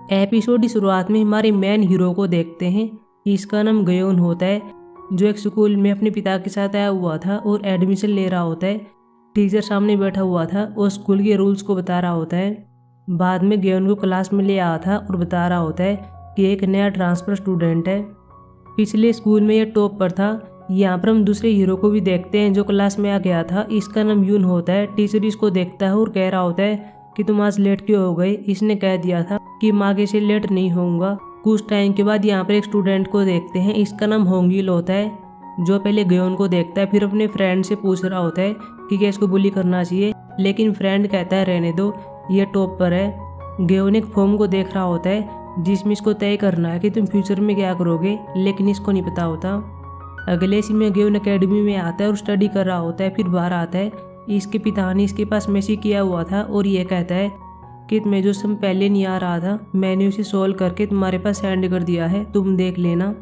Episode की शुरुआत में हमारे मेन हीरो को देखते हैं। इसका नाम गयोन होता है, जो एक स्कूल में अपने पिता के साथ आया हुआ था और एडमिशन ले रहा होता है। टीचर सामने बैठा हुआ था और स्कूल के रूल्स को बता रहा होता है। बाद में गयोन को क्लास में ले आया था और बता रहा होता है कि एक नया ट्रांसफर स्टूडेंट है। पिछले स्कूल में यह टॉप पर था। यहाँ पर हम दूसरे हीरो को भी देखते हैं जो क्लास में आ गया था। इसका नाम यून होता है। टीचर इसको देखता है और कह रहा होता है कि तुम आज लेट क्यों हो गए। इसने कह दिया था कि मैं आगे से लेट नहीं होऊंगा। कुछ टाइम के बाद यहाँ पर एक स्टूडेंट को देखते हैं। इसका नाम होंगिल होता है, जो पहले गयोन को देखता है, फिर अपने फ्रेंड से पूछ रहा होता है कि क्या इसको बुली करना चाहिए, लेकिन फ्रेंड कहता है रहने दो, ये टॉप पर है। गयोन एक फॉर्म को देख रहा होता है जिसमें इसको तय करना है कि तुम फ्यूचर में क्या करोगे, लेकिन इसको नहीं पता होता। अगले इसी में गयोन अकेडमी में आता है और स्टडी कर रहा होता है। फिर बाहर आता है। इसके पिता ने इसके पास मैसेज किया हुआ था और ये कहता है कि तुम्हें जो सम पहले नहीं आ रहा था, मैंने उसे सोल्व करके तुम्हारे पास सेंड कर दिया है, तुम देख लेना।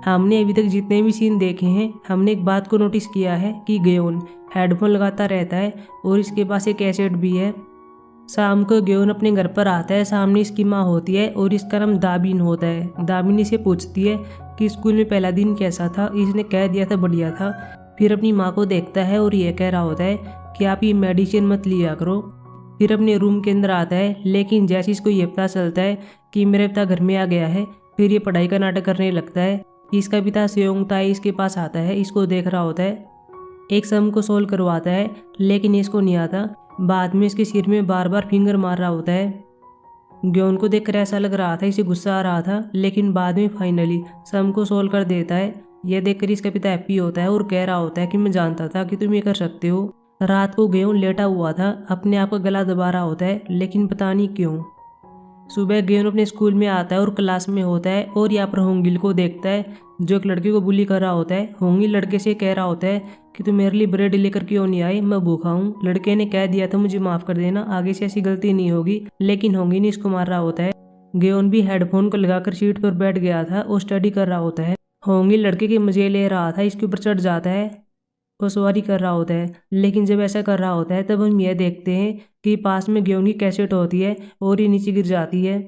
हमने अभी तक जितने भी सीन देखे हैं, हमने एक बात को नोटिस किया है कि गयोन हेडफोन लगाता रहता है और इसके पास एक कैसेट भी है। शाम को गयोन अपने घर पर आता है। सामने इसकी माँ होती है और इसका नाम दाबिन होता है। दाबिन इसे पूछती है कि स्कूल में पहला दिन कैसा था। इसने कह दिया था बढ़िया था। फिर अपनी माँ को देखता है और यह कह रहा होता है कि आप ये मेडिसिन मत लिया करो। फिर अपने रूम के अंदर आता है, लेकिन जैसे इसको ये पता चलता है कि मेरे पिता घर में आ गया है, फिर ये पढ़ाई का नाटक करने लगता है। इसका पिता सेयोंग ताई इसके पास आता है, इसको देख रहा होता है। एक सम को सोल्व करवाता है, लेकिन इसको नहीं आता। बाद में इसके सिर में बार बार फिंगर मार रहा होता है। गयोन को देखकर ऐसा लग रहा था इसे गुस्सा आ रहा था, लेकिन बाद में फाइनली सम को सोल्व कर देता है। यह देखकर इसका पिता हैप्पी होता है और कह रहा होता है कि मैं जानता था कि तुम ये कर सकते हो। रात को गयोन लेटा हुआ था, अपने आप का गला दबा रहा होता है, लेकिन पता नहीं क्यों। सुबह गयोन अपने स्कूल में आता है और क्लास में होता है और यहाँ पर होंगिल को देखता है, जो एक लड़के को बुली कर रहा होता है। होंगिल लड़के से कह रहा होता है कि तुम मेरे लिए ब्रेड लेकर क्यों नहीं आई, मैं भूखा हूँ। लड़के ने कह दिया था मुझे माफ़ कर देना, आगे से ऐसी गलती नहीं होगी, लेकिन होंगिल ने इसको मार रहा होता है। गयोन भी हेडफोन को लगाकर सीट पर बैठ गया था और स्टडी कर रहा होता है। होंगिल लड़के के मजे ले रहा था, इसके ऊपर चढ़ जाता है और सवारी कर रहा होता है। लेकिन जब ऐसा कर रहा होता है तब हम यह देखते हैं कि पास में गयोन की कैसेट होती है और ये नीचे गिर जाती है।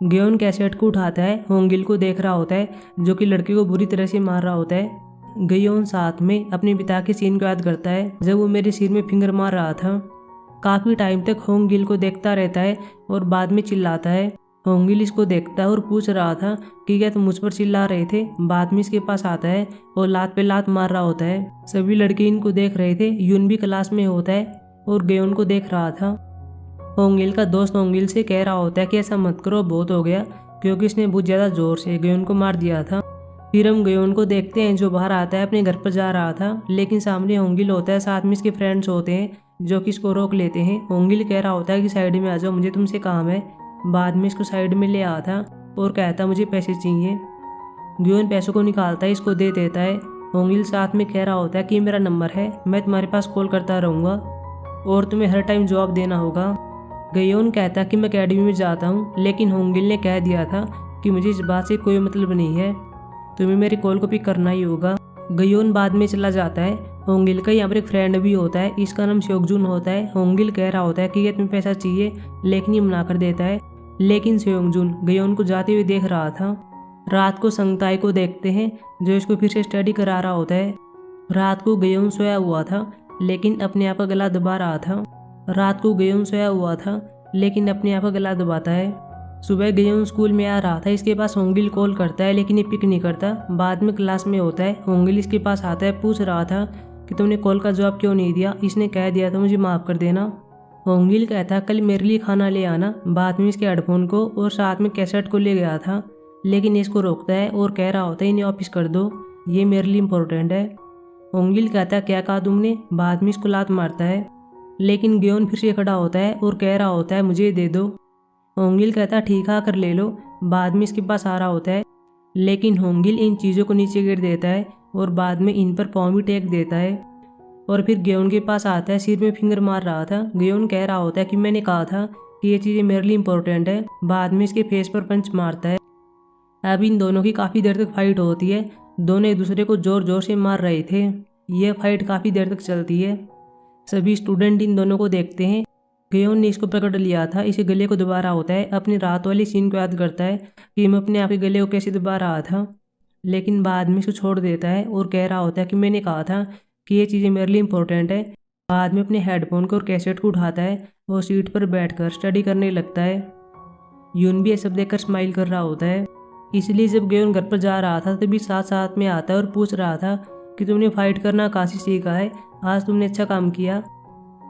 गयोन कैसेट को उठाता है, होंगिल को देख रहा होता है, जो कि लड़के को बुरी तरह से मार रहा होता है। गयोन साथ में अपने पिता के सीन को याद करता है जब वो मेरे सिर में फिंगर मार रहा था। काफ़ी टाइम तक होंगिल को देखता रहता है और बाद में चिल्लाता है। होंगिल इसको देखता है और पूछ रहा था कि क्या तुम मुझ पर चिल्ला रहे थे। बाद में इसके पास आता है और लात पे लात मार रहा होता है। सभी लड़के इनको देख रहे थे। यून भी क्लास में होता है और गयोन को देख रहा था। होंगिल का दोस्त होंगिल से कह रहा होता है कि ऐसा मत करो, बहुत हो गया, क्योंकि इसने बहुत ज़्यादा जोर से गयोन को मार दिया था। फिर हम गयोन को देखते हैं जो बाहर आता है, अपने घर पर जा रहा था, लेकिन सामने होंगिल होता है, साथ में इसके फ्रेंड्स होते हैं जो कि इसको रोक लेते हैं। होंगिल कह रहा होता है कि साइड में आ जाओ, मुझे तुमसे काम है। बाद में इसको साइड में ले आता और कहता मुझे पैसे चाहिए। गयोन पैसों को निकालता है, इसको दे देता है। होंगिल साथ में कह रहा होता है कि मेरा नंबर है, मैं तुम्हारे पास कॉल करता रहूँगा और तुम्हें हर टाइम जवाब देना होगा। गयोन कहता कि मैं अकेडमी में जाता हूँ, लेकिन होंगिल ने कह दिया था कि मुझे इस बात से कोई मतलब नहीं है, तुम्हें मेरी कॉल को पिक करना ही होगा। गयोन बाद में चला जाता है। होंगिल का यहाँ पर एक फ्रेंड भी होता है, इसका नाम सेयोंगजुन होता है। होंगिल कह रहा होता है कि तुम्हें पैसा चाहिए, लेकिन ये मना कर देता है। लेकिन सेयोंगजुन गयोन को जाते हुए देख रहा था। रात को संगताई को देखते हैं, जो इसको फिर से स्टडी करा रहा होता है। रात को गयोन सोया हुआ था, लेकिन अपने आप का गला दबा रहा था। रात को गयोन सोया हुआ था, लेकिन अपने आप का गला दबाता है। सुबह गयोन स्कूल में आ रहा था, इसके पास होंगिल कॉल करता है, लेकिन ये पिक नहीं करता। बाद में क्लास में होता है, होंगिल इसके पास आता है, पूछ रहा था कि तुमने कॉल का जवाब क्यों नहीं दिया। इसने कह दिया था मुझे माफ़ कर देना। होंगिल कहता कल मेरे लिए खाना ले आना। बाद में इसके हेडफोन को और साथ में कैसेट को ले गया था, लेकिन इसको रोकता है और कह रहा होता है इन्हें वापस कर दो, ये मेरे लिए इम्पोर्टेंट है। होंगिल कहता क्या कहा तुमने। बाद में इसको लात मारता है, लेकिन गयोन फिर से खड़ा होता है और कह रहा होता है मुझे दे दो। होंगिल कहता ठीक आकर ले लो। बाद में इसके पास आ रहा होता है, लेकिन होंगिल इन चीज़ों को नीचे गिर देता है और बाद में इन पर पाँव भी टेक देता है। और फिर गयोन के पास आता है, सिर में फिंगर मार रहा था। गयोन कह रहा होता है कि मैंने कहा था कि ये चीज़ें मेरे लिए इंपॉर्टेंट है। बाद में इसके फेस पर पंच मारता है। अब इन दोनों की काफ़ी देर तक फाइट होती है। दोनों एक दूसरे को जोर जोर से मार रहे थे। यह फाइट काफ़ी देर तक चलती है। सभी स्टूडेंट इन दोनों को देखते हैं। गयोन ने इसको पकड़ लिया था। इसे गले को दबा रहा होता है, अपनी रात वाली सीन को याद करता है कि मैं अपने आप के गले को कैसे दबा रहा था, लेकिन बाद में इसको छोड़ देता है और कह रहा होता है कि मैंने कहा था कि ये चीज़ें मेरे लिए इंपॉर्टेंट है। बाद में अपने हेडफोन को और कैसेट को उठाता है और सीट पर बैठकर स्टडी करने लगता है। यून भी ये सब देखकर स्माइल कर रहा होता है। इसलिए जब गयोन घर पर जा रहा था तभी साथ साथ में आता है और पूछ रहा था कि तुमने फाइट करना कहाँ से सीखा है, आज तुमने अच्छा काम किया।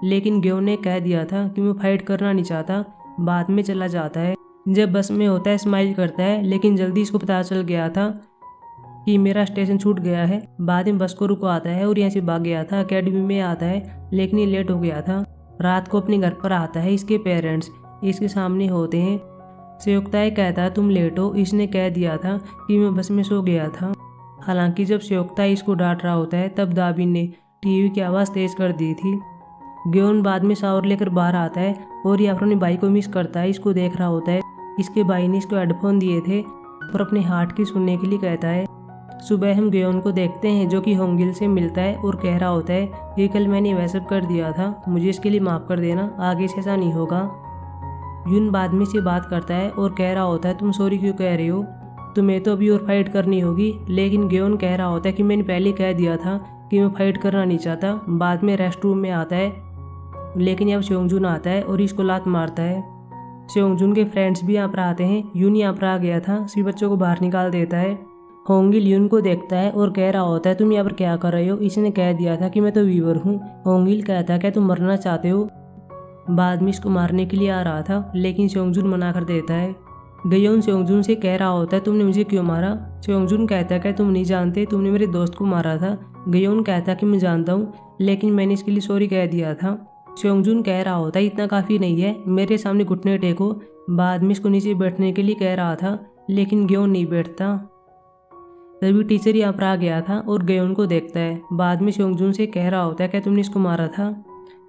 लेकिन गयोन ने कह दिया था कि मैं फाइट करना नहीं चाहता। बाद में चला जाता है। जब बस में होता है स्माइल करता है, लेकिन जल्दी इसको पता चल गया था कि मेरा स्टेशन छूट गया है। बाद में बस को रुकवाता है और यहाँ से भाग गया था। अकेडमी में आता है लेकिन ये लेट हो गया था। रात को अपने घर पर आता है। इसके पेरेंट्स इसके सामने होते हैं। संयुक्ता कहता है तुम लेट हो, इसने कह दिया था कि मैं बस में सो गया था। हालांकि जब संयुक्ता इसको डांट रहा होता है तब दाबिन ने टीवी की आवाज़ तेज कर दी थी। ग्योन बाद में शावर लेकर बाहर आता है और ये अपने भाई को मिस करता है। इसको देख रहा होता है। इसके भाई ने इसको हेडफोन दिए थे और अपने हार्ट की सुनने के लिए कहता है। सुबह हम ग्योन को देखते हैं जो कि होंगिल से मिलता है और कह रहा होता है कि कल मैंने वह सब कर दिया था, मुझे इसके लिए माफ़ कर देना, आगे से ऐसा नहीं होगा। यून बाद में से बात करता है और कह रहा होता है तुम सॉरी क्यों कह रहे हो, तुम्हें तो अभी और फाइट करनी होगी। लेकिन ग्योन कह रहा होता है कि मैंने पहले कह दिया था कि मैं फाइट करना नहीं चाहता। बाद में रेस्ट रूम में आता है, लेकिन अब सेयोंगजुन आता है और इसको लात मारता है। सेयोंगजुन के फ्रेंड्स भी यहाँ पर आते हैं। यून यहाँ पर आ गया था, सभी बच्चों को बाहर निकाल देता है। होंगिल यून को देखता है और कह रहा होता है तुम यहाँ पर क्या कर रहे हो, इसने कह दिया था कि मैं तो वीवर हूँ। होंगिल कहता है क्या तुम मरना चाहते हो। बाद में इसको मारने के लिए आ रहा था, लेकिन सेयोंगजुन मना कर देता है। गयोन सेयोंगजुन से कह रहा होता है तुमने मुझे क्यों मारा। सेयोंगजुन कहता है क्या तुम नहीं जानते, तुमने मेरे दोस्त को मारा था। गयोन कहता है कि मैं जानता हूँ, लेकिन मैंने इसके लिए सॉरी कह दिया था। सेयोंगजुन कह रहा होता है इतना काफ़ी नहीं है, मेरे सामने घुटने टेको। बाद में इसको नीचे बैठने के लिए कह रहा था, लेकिन गयोन नहीं बैठता। तभी टीचर यहाँ पर आ गया था और गयोन को देखता है। बाद में सेयोंगजुन से कह रहा होता है क्या तुमने इसको मारा था।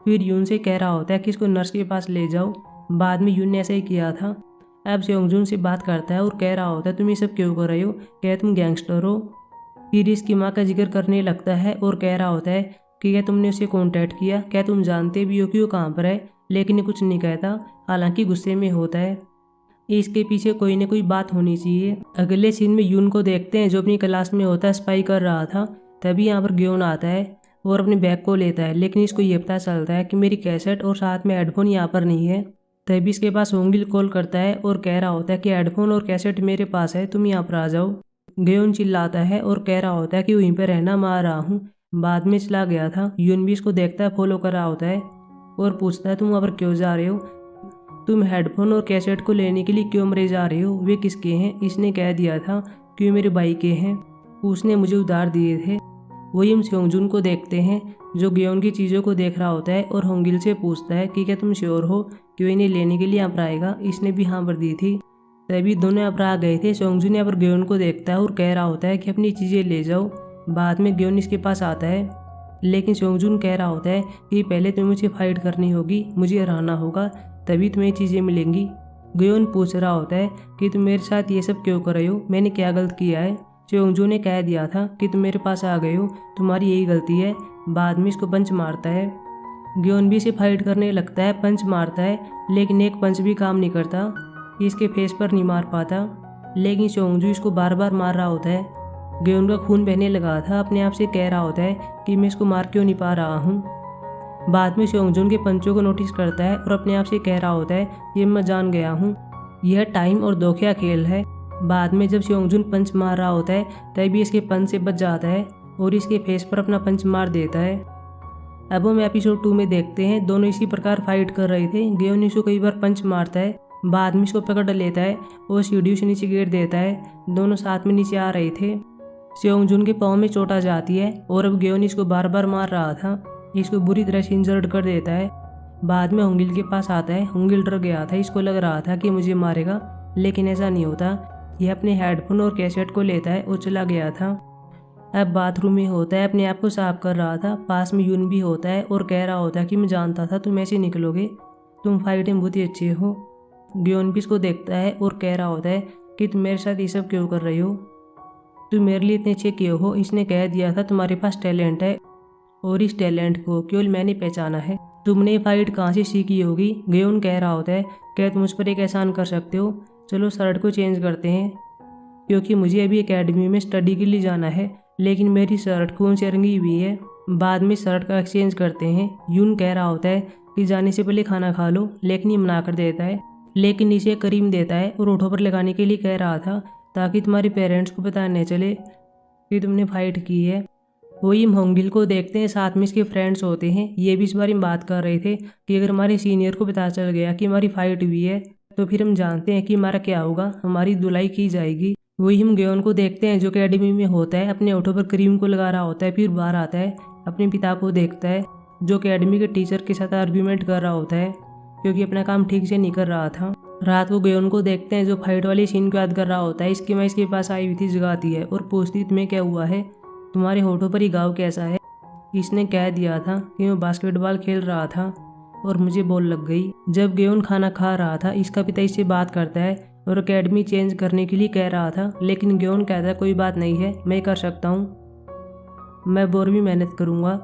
फिर यून से कह रहा होता है कि इसको नर्स के पास ले जाओ। बाद में यून ने ऐसा ही किया था। अब सेयोंगजुन से बात करता है और कह रहा होता है तुम ये सब क्यों कर रहे हो, क्या तुम गैंगस्टर हो। फिर इसकी माँ का जिक्र करने लगता है और कह रहा होता है कि क्या तुमने उसे कॉन्टैक्ट किया, क्या तुम जानते भी हो कि वो कहाँ पर है। लेकिन ये कुछ नहीं कहता, हालांकि गुस्से में होता है। इसके पीछे कोई ना कोई बात होनी चाहिए। अगले सीन में यून को देखते हैं जो अपनी क्लास में होता है, स्पाई कर रहा था। तभी यहाँ पर ग्योन आता है और अपने बैग को लेता है, लेकिन इसको ये पता चलता है कि मेरी कैसेट और साथ में हेडफोन यहाँ पर नहीं है। तभी इसके पास होंगिल कॉल करता है और कह रहा होता है कि हेडफोन और कैसेट मेरे पास है, तुम यहाँ पर आ जाओ। ग्योन चिल्लाता है और कह रहा होता है कि वहीं पर रहना, मैं आ रहा हूँ। बाद में चला गया था। यून भी इसको देखता है, फॉलो कर रहा होता है और पूछता है तुम वहाँ पर क्यों जा रहे हो, तुम हेडफोन और कैसेट को लेने के लिए क्यों मरे जा रहे हो, वे किसके हैं। इसने कह दिया था कि मेरे भाई के हैं, उसने मुझे उधार दिए थे। वही हम सेयोंगजुन को देखते हैं जो ग्योन की चीज़ों को देख रहा होता है और होंगिल से पूछता है कि क्या तुम श्योर हो कि वो इन्हें लेने के लिए यहाँ पर आएगा। इसने भी हाँ पर दी थी। तभी दोनों यहाँ पर आ गए थे। सेयोंगजुन यहाँ पर ग्योन को देखता है और कह रहा होता है कि अपनी चीज़ें ले जाओ। बाद में ग्योन इसके पास आता है, लेकिन सेयोंगजुन कह रहा होता है कि पहले तुम्हें मुझे फाइट करनी होगी, मुझे हराना होगा, तभी तुम्हें चीज़ें मिलेंगी। ग्योन पूछ रहा होता है कि तुम मेरे साथ ये सब क्यों कर रहे हो, मैंने क्या गलत किया है। सेयोंगजुन ने कह दिया था कि तुम मेरे पास आ गए हो, तुम्हारी यही गलती है। बाद में इसको पंच मारता है। ग्योन भी इसे फाइट करने लगता है, पंच मारता है, लेकिन एक पंच भी काम नहीं करता, इसके फेस पर नहीं मार पाता। लेकिन सेयोंगजू इसको बार बार मार रहा होता है। ग्योन का खून बहने लगा था। अपने आप से कह रहा होता है कि मैं इसको मार क्यों नहीं पा रहा हूँ। बाद में सेयोंगजुन के पंचों को नोटिस करता है और अपने आप से कह रहा होता है ये मैं जान गया हूँ, यह टाइम और धोखा खेल है। बाद में जब सेयोंगजुन पंच मार रहा होता है तभी इसके पंच से बच जाता है और इसके फेस पर अपना पंच मार देता है। अब हम एपिसोड 2 में देखते हैं दोनों इसी प्रकार फाइट कर रहे थे। ग्योन इसको कई बार पंच मारता है, बाद में इसको पकड़ लेता है और सीढ़ियों से नीचे गिर देता है। दोनों साथ में नीचे आ रहे थे। सेयोंगजुन के पाँव में चोट आ जाती है और अब ग्योन इसको बार बार मार रहा था, इसको बुरी तरह से इंजर्ड कर देता है। बाद में होंगिल के पास आता है। होंगिल डर गया था, इसको लग रहा था कि मुझे मारेगा, लेकिन ऐसा नहीं होता। यह अपने हेडफोन और कैसेट को लेता है और चला गया था। अब बाथरूम में होता है, अपने आप को साफ कर रहा था। पास में यून भी होता है और कह रहा होता है कि मैं जानता था तुम ऐसे निकलोगे, तुम फाइट में बहुत ही अच्छे हो। ग्योन भी इसको देखता है और कह रहा होता है कि तुम मेरे साथ ये सब क्यों कर रही हो, तुम मेरे लिए इतने अच्छे क्यों हो। इसने कह दिया था तुम्हारे पास टैलेंट है और इस टैलेंट को केवल मैंने पहचाना है, तुमने ये फाइट कहाँ से सीखी होगी? गयोन कह रहा होता है, क्या तुम मुझ पर एक एहसान कर सकते हो? चलो शर्ट को चेंज करते हैं, क्योंकि मुझे अभी एकेडमी में स्टडी के लिए जाना है, लेकिन मेरी शर्ट खून से रंगी हुई है। बाद में शर्ट का एक्सचेंज करते हैं। यून कह रहा होता है कि जाने से पहले खाना खा लो, लेकिन ये मना कर देता है। लेकिन इसे क्रीम देता है और होठों पर लगाने के लिए कह रहा था, ताकि तुम्हारे पेरेंट्स को पता नहीं चले कि तुमने फाइट की है। वही होंगिल को देखते हैं, साथ में इसके फ्रेंड्स होते हैं। ये भी इस बारे में बात कर रहे थे कि अगर हमारे सीनियर को पता चल गया कि हमारी फाइट हुई है, तो फिर हम जानते हैं कि हमारा क्या होगा, हमारी धुलाई की जाएगी। वही हम गेयोन को देखते हैं जो अकेडमी में होता है, अपने होठों पर क्रीम को लगा रहा होता है। फिर बाहर आता है, अपने पिता को देखता है जो अकेडमी के टीचर के साथ आर्ग्यूमेंट कर रहा होता है, क्योंकि अपना काम ठीक से नहीं कर रहा था। रात को गेयोन को देखते हैं जो फाइट वाली सीन को याद कर रहा होता है। इसकी माँ इसके पास आई हुई थी, जगाती है और पूछती तुम्हें क्या हुआ है, तुम्हारे होठों पर ही घाव कैसा है? इसने कह दिया था कि मैं बास्केटबॉल खेल रहा था और मुझे बॉल लग गई। जब गेयोन खाना खा रहा था, इसका पिता इससे बात करता है और अकेडमी चेंज करने के लिए कह रहा था, लेकिन गेयोन कहता है कोई बात नहीं है, मैं कर सकता हूँ, मैं और भी मेहनत करूँगा।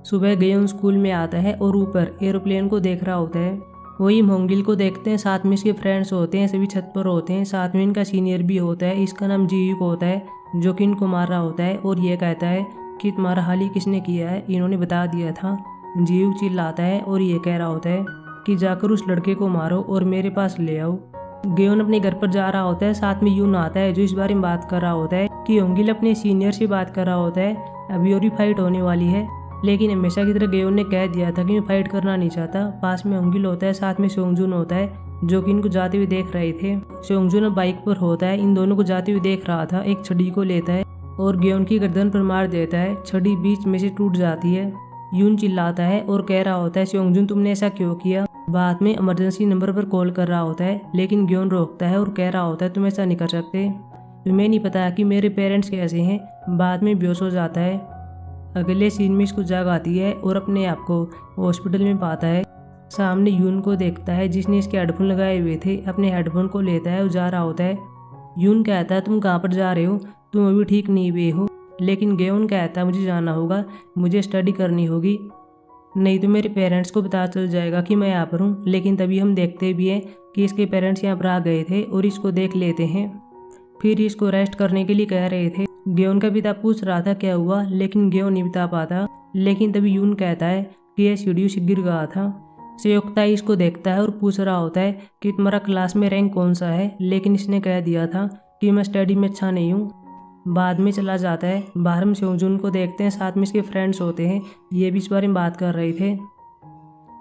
सुबह गेयोन स्कूल में आता है और ऊपर एरोप्लेन को देख रहा होता है। वही होंगिल को देखते हैं, साथ में इसके फ्रेंड्स होते हैं, सभी छत पर होते हैं। साथ में इनका सीनियर भी होता है, इसका नाम जीयू को होता है, जो कि इनको मार रहा होता है और ये कहता है कि तुम्हारा हाल ही किसने किया है, इन्होंने बता दिया था। जीयू चिल्लाता है और ये कह रहा होता है कि जाकर उस लड़के को मारो और मेरे पास ले आओ। गेयोन अपने घर पर जा रहा होता है, साथ में यून आता है जो इस बारे में बात कर रहा होता है कि होंगिल अपने सीनियर से बात कर रहा होता है, अभी और भी फाइट होने वाली है। लेकिन हमेशा की तरह गेयोन ने कह दिया था कि मैं फाइट करना नहीं चाहता। पास में होंगिल होता है, साथ में सोंगजुन होता है, जो कि इनको जाते हुए देख रहे थे। सोंगजुन बाइक पर होता है, इन दोनों को जाते हुए देख रहा था। एक छड़ी को लेता है और गेयोन की गर्दन पर मार देता है। छड़ी बीच में से टूट जाती है। यून चिल्लाता है और कह रहा होता है, सोंगजुन तुमने ऐसा क्यों किया? बाद में इमरजेंसी नंबर पर कॉल कर रहा होता है, लेकिन गेयोन रोकता है और कह रहा होता है तुम ऐसा नहीं कर सकते, तुम्हें नहीं पता कि मेरे पेरेंट्स कैसे हैं। बाद में बेहोश हो जाता है। अगले सीन में इसको जाग आती है और अपने आप को हॉस्पिटल में पाता है। सामने यून को देखता है जिसने इसके हेडफोन लगाए हुए थे। अपने हेडफोन को लेता है और जा रहा होता है। यून कहता है तुम कहाँ पर जा रहे हो, तुम अभी ठीक नहीं हुए हो। लेकिन गेयोन कहता है मुझे जाना होगा, मुझे स्टडी करनी होगी, नहीं तो मेरे पेरेंट्स को पता चल जाएगा कि मैं यहाँ पर हूँ। लेकिन तभी हम देखते भी हैं कि इसके पेरेंट्स यहाँ पर आ गए थे और इसको देख लेते हैं। फिर इसको रेस्ट करने के लिए कह रहे थे। गेयोन का पिता पूछ रहा था क्या हुआ, लेकिन गेयोन नहीं बता पाता। लेकिन तभी यून कहता है कि यह सीढ़ियों से गिर गया था। संयुक्ता इसको देखता है और पूछ रहा होता है कि तुम्हारा क्लास में रैंक कौन सा है, लेकिन इसने कह दिया था कि मैं स्टडी में अच्छा नहीं हूँ। बाद में चला जाता है। बाहर हम सोंगजुन को देखते हैं, साथ में इसके फ्रेंड्स होते हैं। ये भी इस बारे में बात कर रहे थे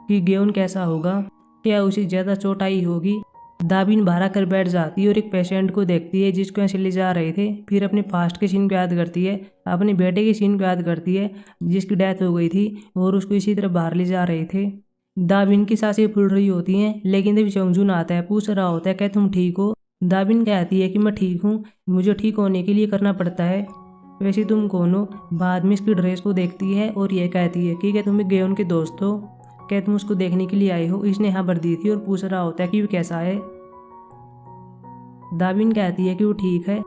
कि गेयोन कैसा होगा, क्या उसे ज़्यादा चोट आई होगी। दाबिन बाहर आकर बैठ जाती है और एक पेशेंट को देखती है जिसको यहाँ से ले जा रहे थे। फिर अपने पास्ट के सीन को याद करती है, अपने बेटे के सीन को याद करती है जिसकी डेथ हो गई थी और उसको इसी तरह बाहर ले जा रहे थे। दाबिन की सांसें फूल रही होती हैं, लेकिन तभी सोंगजुन आता है, पूछ रहा होता है क्या तुम ठीक हो? दाबिन कहती है कि मैं ठीक हूँ, मुझे ठीक होने के लिए करना पड़ता है, वैसे तुम कौन हो? बाद में इसकी ड्रेस को देखती है और यह कहती है कि क्या तुम गेयोन के दोस्त हो, क्या तुम उसको देखने के लिए आए हो? इसने हाँ भर दी थी और पूछ रहा होता है कि वो कैसा है। दाबिन कहती है कि वो ठीक है।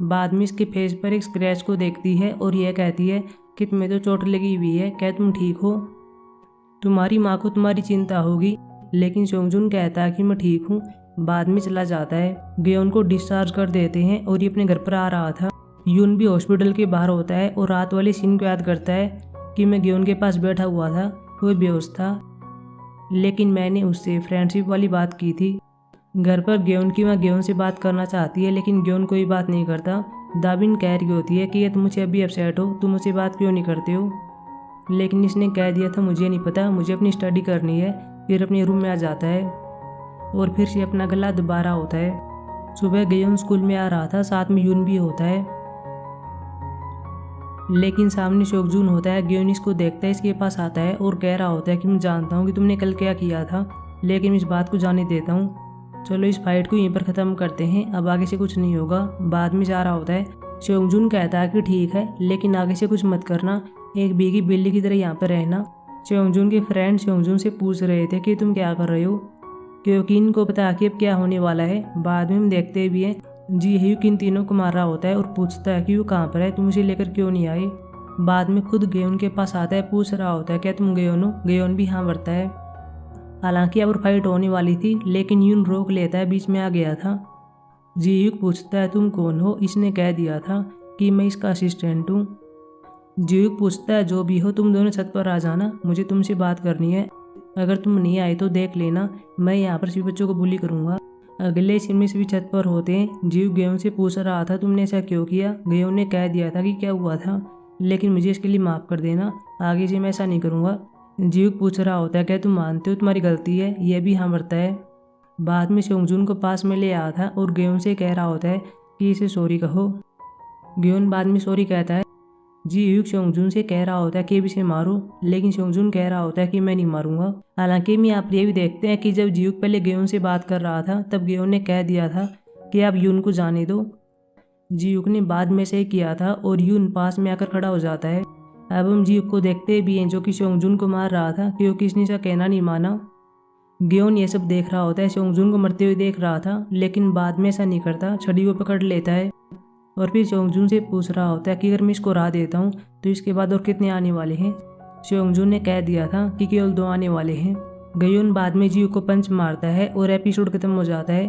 बाद में इसके फेस पर एक स्क्रैच को देखती है और यह कहती है कि तुम्हें तो चोट लगी हुई है, क्या तुम ठीक हो? तुम्हारी माँ को तुम्हारी चिंता होगी। लेकिन सोंगजुन कहता है कि मैं ठीक हूँ। बाद में चला जाता है। गेयोन को डिस्चार्ज कर देते हैं और ये अपने घर पर आ रहा था। यून भी हॉस्पिटल के बाहर होता है और रात वाले सीन को याद करता है कि मैं गेयोन के पास बैठा हुआ था, वो बेहोश था, लेकिन मैंने उससे फ्रेंडशिप वाली बात की थी। घर पर गेयोन की माँ गेयोन से बात करना चाहती है, लेकिन गेयोन कोई बात नहीं करता। दाबिन कह रही होती है कि ये तुम मुझसे अभी अपसेट हो, तुम मुझसे बात क्यों नहीं करते हो? लेकिन इसने कह दिया था मुझे नहीं पता, मुझे अपनी स्टडी करनी है। फिर अपने रूम में आ जाता है और फिर से अपना गला दोबारा होता है। सुबह गेयोन स्कूल में आ रहा था, साथ में यून भी होता है, लेकिन सामने सोंगजुन होता है। गेयोन इसको देखता है, इसके पास आता है और कह रहा होता है कि मैं जानता हूँ कि तुमने कल क्या किया था, लेकिन मैं इस बात को जाने देता हूँ। चलो इस फाइट को यहीं पर ख़त्म करते हैं, अब आगे से कुछ नहीं होगा। बाद में जा रहा होता है। सोंगजुन कहता है कि ठीक है, लेकिन आगे से कुछ मत करना, एक भीगी बिल्ली की तरह यहाँ पर रहना। सोंगजुन के फ्रेंड सोंगजुन से पूछ रहे थे कि तुम क्या कर रहे हो, क्योंकि इनको पता कि अब क्या होने वाला है। बाद में हम देखते भी हैं जी ह्यू किन तीनों को मार रहा होता है और पूछता है कि वो कहाँ पर है, तुम उसे लेकर क्यों नहीं आए। बाद में खुद गेयोन के पास आता है, पूछ रहा होता है क्या तुम गेयोन हो। गेयोन भी हाँ भरता है। हालांकि अब फाइट होने वाली थी लेकिन यून रोक लेता है, बीच में आ गया था। जीयुक पूछता है तुम कौन हो। इसने कह दिया था कि मैं इसका असिस्टेंट हूँ। जीयुक पूछता है जो भी हो तुम दोनों छत पर आ जाना, मुझे तुमसे बात करनी है। अगर तुम नहीं आए तो देख लेना, मैं यहाँ पर सभी बच्चों को बुली करूँगा। अगले सीन में सभी छत पर होते हैं। जीयुक गेयोन से पूछ रहा था तुमने ऐसा क्यों किया। गेयोन ने कह दिया था कि क्या हुआ था, लेकिन मुझे इसके लिए माफ़ कर देना, आगे से मैं ऐसा नहीं करूँगा। जीयुक पूछ रहा होता है क्या तुम मानते हो तुम्हारी गलती है। यह भी हाँ भरता है। बाद में सेयोंगजुन को पास में ले आया था और गेयोन से कह रहा होता है कि इसे सॉरी कहो। गेयोन बाद में सॉरी कहता है। जीयुक सेयोंगजुन से कह रहा होता है कि अब इसे मारो, लेकिन सेयोंगजुन कह रहा होता है कि मैं नहीं मारूंगा। हालांकि हम यहाँ पर ये भी देखते हैं कि जब जीयुक पहले गेयोन से बात कर रहा था तब गेयोन ने कह दिया था कि आप यून को जाने दो। जीयुक ने बाद में से किया था और यून पास में आकर खड़ा हो जाता है। अब हम जीयुक को देखते भी हैं जो कि सेयोंगजुन को मार रहा था क्योंकि इसने इसका कहना नहीं माना। गेयोन ये सब देख रहा होता है, सेयोंगजुन को मरते हुए देख रहा था, लेकिन बाद में ऐसा नहीं करता, छड़ी को पकड़ लेता है और फिर सेयोंगजुन से पूछ रहा होता है कि अगर मैं इसको राह देता हूँ तो इसके बाद और कितने आने वाले हैं। सेयोंगजुन ने कह दिया था कि केवल 2 आने वाले हैं। गेयोन बाद में जीयुक को पंच मारता है और एपिसोड खत्म हो जाता है।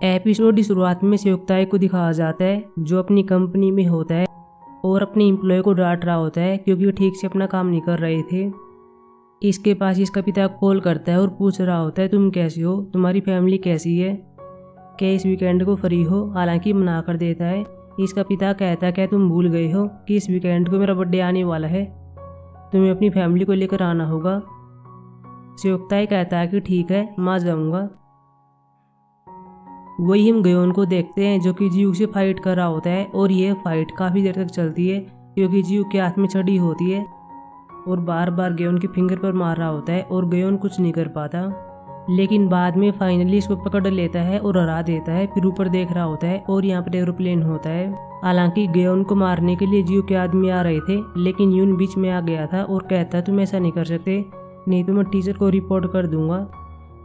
एपिसोड की शुरुआत में सेयोक्ताए को दिखाया जाता है जो अपनी कंपनी में होता है और अपने एम्प्लॉय को डांट रहा होता है क्योंकि वो ठीक से अपना काम नहीं कर रहे थे। इसके पास इसका पिता कॉल करता है और पूछ रहा होता है तुम कैसे हो, तुम्हारी फैमिली कैसी है, क्या इस वीकेंड को फ्री हो। हालांकि मना कर देता है। इसका पिता कहता है क्या तुम भूल गए हो कि इस वीकेंड को मेरा बर्थडे आने वाला है, तुम्हें अपनी फैमिली को लेकर आना होगा। सेयोक्ताए कहता है कि ठीक है मैं जाऊँगा। वही हम गेयोन को देखते हैं जो कि जीयुक से फाइट कर रहा होता है और यह फाइट काफ़ी देर तक चलती है क्योंकि जीयुक के हाथ में छड़ी होती है और बार बार गेयोन के फिंगर पर मार रहा होता है और गेयोन कुछ नहीं कर पाता। लेकिन बाद में फाइनली इसको पकड़ लेता है और हरा देता है। फिर ऊपर देख रहा होता है और यहाँ पर एरोप्लेन होता है। हालांकि गेयोन को मारने के लिए जीयुक के आदमी आ रहे थे, लेकिन यून बीच में आ गया था और कहता तुम ऐसा नहीं कर सकते, नहीं तो मैं टीचर को रिपोर्ट कर दूंगा।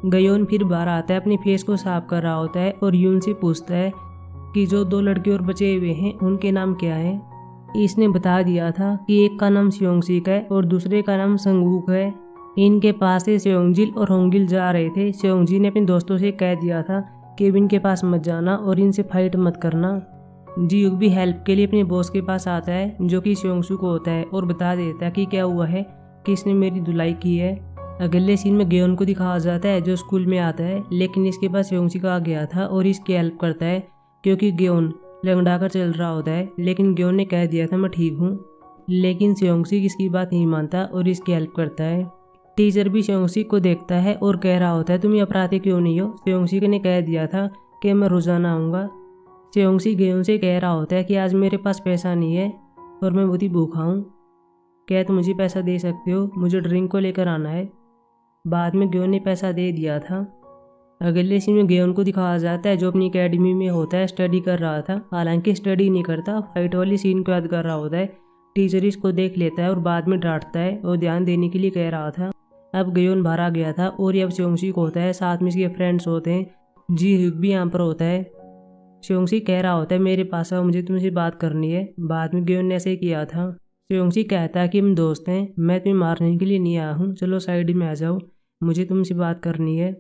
गेयोन फिर बाहर आता है, अपने फेस को साफ कर रहा होता है और यून से पूछता है कि जो 2 लड़के और बचे हुए हैं उनके नाम क्या हैं। इसने बता दिया था कि एक का नाम सेयोंगसिक है और दूसरे का नाम संगवूक है। इनके पास से सेयोंगजिल और होंगिल जा रहे थे। सेयोंगजी ने अपने दोस्तों से कह दिया था कि इनके पास मत जाना और इनसे फाइट मत करना। जीयुक भी हेल्प के लिए अपने बॉस के पास आता है जो कि सेयोंगसुक होता है और बता देता है कि क्या हुआ है कि इसने मेरी धुलाई की है। अगले सीन में गेयोन को दिखाया जाता है जो स्कूल में आता है, लेकिन इसके पास सेयोंगसिक आ गया था और इसकी हेल्प करता है क्योंकि गेयोन लंगड़ा कर चल रहा होता है। लेकिन गेयोन ने कह दिया था मैं ठीक हूँ, लेकिन सेयोंगसिक इसकी बात नहीं मानता और इसकी हेल्प करता है। टीचर भी सेयोंगसिक को देखता है और कह रहा होता है तुम ये अपराधी क्यों नहीं हो। सेयोंगसिक ने कह दिया था कि मैं रोजाना आऊँगा। सेयोंगसिक गेयोन से कह रहा होता है कि आज मेरे पास पैसा नहीं है और मैं बहुत ही भूखा हूँ, क्या तुम मुझे पैसा दे सकते हो, मुझे ड्रिंक को लेकर आना है। बाद में गेयोन ने पैसा दे दिया था। अगले सीन में गेयोन को दिखाया जाता है जो अपनी एकेडमी में होता है, स्टडी कर रहा था। हालांकि स्टडी नहीं करता, फाइट वाली सीन को याद कर रहा होता है। टीचर इसको देख लेता है और बाद में डांटता है और ध्यान देने के लिए कह रहा था। अब गेयोन बाहर आ गया था और ये अब सेयोंगसिक होता है, साथ में इसके फ्रेंड्स होते हैं। जीयुक भी यहाँ पर होता है। सेयोंगसिक कह रहा होता है मेरे पास आओ, मुझे तुमसे बात करनी है। बाद में गेयोन ने ऐसे ही किया था। सेयोंगसिक कहता है कि हम दोस्त हैं, मैं तुम्हें मारने के लिए नहीं आया हूँ, चलो साइड में आ जाओ, मुझे तुमसे बात करनी है।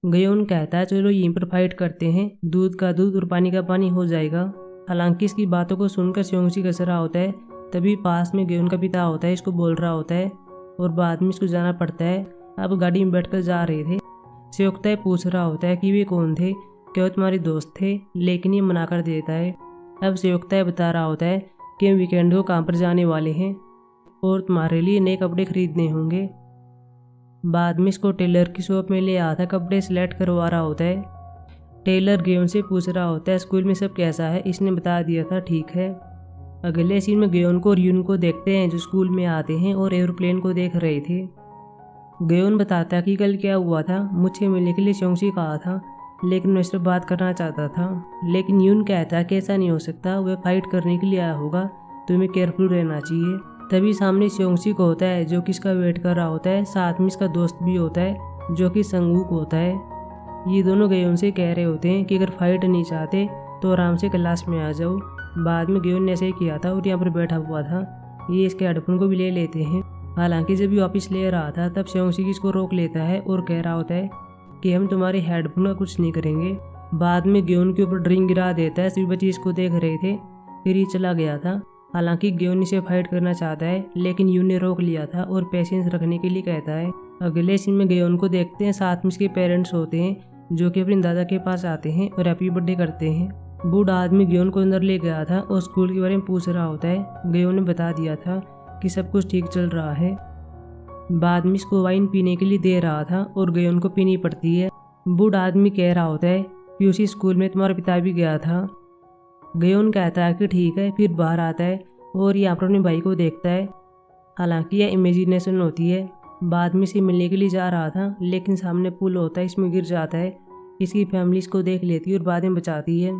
गेयोन कहता है चलो यहीं पर फाइट करते हैं, दूध का दूध और पानी का पानी हो जाएगा। हालांकि इसकी बातों को सुनकर सेयोंगसिक हंस रहा होता है। तभी पास में गेयोन का पिता होता है, इसको बोल रहा होता है और बाद में इसको जाना पड़ता है। अब गाड़ी में बैठकर जा रहे थे। सेयोक्ताए पूछ रहा होता है कि वे कौन थे, क्या वो तुम्हारे दोस्त थे, लेकिन ये मना कर देता है। अब सेयोक्ताए बता रहा होता है कि हम वीकेंड को काम पर जाने वाले हैं और तुम्हारे लिए नए कपड़े खरीदने होंगे। बाद में इसको टेलर की शॉप में ले आता, कपड़े सिलेक्ट करवा रहा होता है। टेलर गेयोन से पूछ रहा होता है स्कूल में सब कैसा है। इसने बता दिया था ठीक है। अगले सीन में गेयोन को और यून को देखते हैं जो स्कूल में आते हैं और एरोप्लेन को देख रहे थे। गेयोन बताता है कि कल क्या हुआ था, मुझसे मिलने के लिए सेयोंगसिक कहा था, लेकिन मैं इससे बात करना चाहता था। लेकिन यून कहता है कि ऐसा नहीं हो सकता, वह फाइट करने के लिए आया होगा, तुम्हें केयरफुल रहना चाहिए। तभी सामने सेयोंगसिक होता है जो कि इसका वेट कर रहा होता है, साथ में इसका दोस्त भी होता है जो कि संगवूक होता है। ये दोनों गेयोन से कह रहे होते हैं कि अगर फाइट नहीं चाहते तो आराम से क्लास में आ जाओ। बाद में गेयोन ने ऐसे ही किया था और यहाँ पर बैठा हुआ था। ये इसके हेडफोन को भी ले लेते हैं। हालांकि जब ये वापिस ले रहा था तब सेयोंगसिक इसको रोक लेता है और कह रहा होता है कि हम तुम्हारे हेडफोन का कुछ नहीं करेंगे। बाद में ग्योन के ऊपर ड्रिंक गिरा देता है। सभी बच्चे इसको देख रहे थे, फिर ये चला गया था। हालांकि ग्योन इसे फाइट करना चाहता है लेकिन यून ने रोक लिया था और पेशेंस रखने के लिए कहता है। अगले सीन में ग्योन को देखते हैं, साथ में इसके पेरेंट्स होते हैं जो कि अपने दादा के पास आते हैं और हैप्पी बर्थडे करते हैं। बूढ़ा आदमी ग्योन को अंदर ले गया था और स्कूल के बारे में पूछ रहा होता है। ग्योन ने बता दिया था कि सब कुछ ठीक चल रहा है। बाद में इसको वाइन पीने के लिए दे रहा था और ग्योन को पीनी पड़ती है। बूढ़ा आदमी कह रहा होता है कि उसी स्कूल में तुम्हारा पिता भी गया था। ग्योन कहता है कि ठीक है, फिर बाहर आता है और यहाँ पर अपने भाई को देखता है। हालांकि यह इमेजिनेशन होती है। बाद में इसे मिलने के लिए जा रहा था लेकिन सामने पुल होता है, इसमें गिर जाता है। इसकी फैमिली इसको देख लेती है और बाद में बचाती है।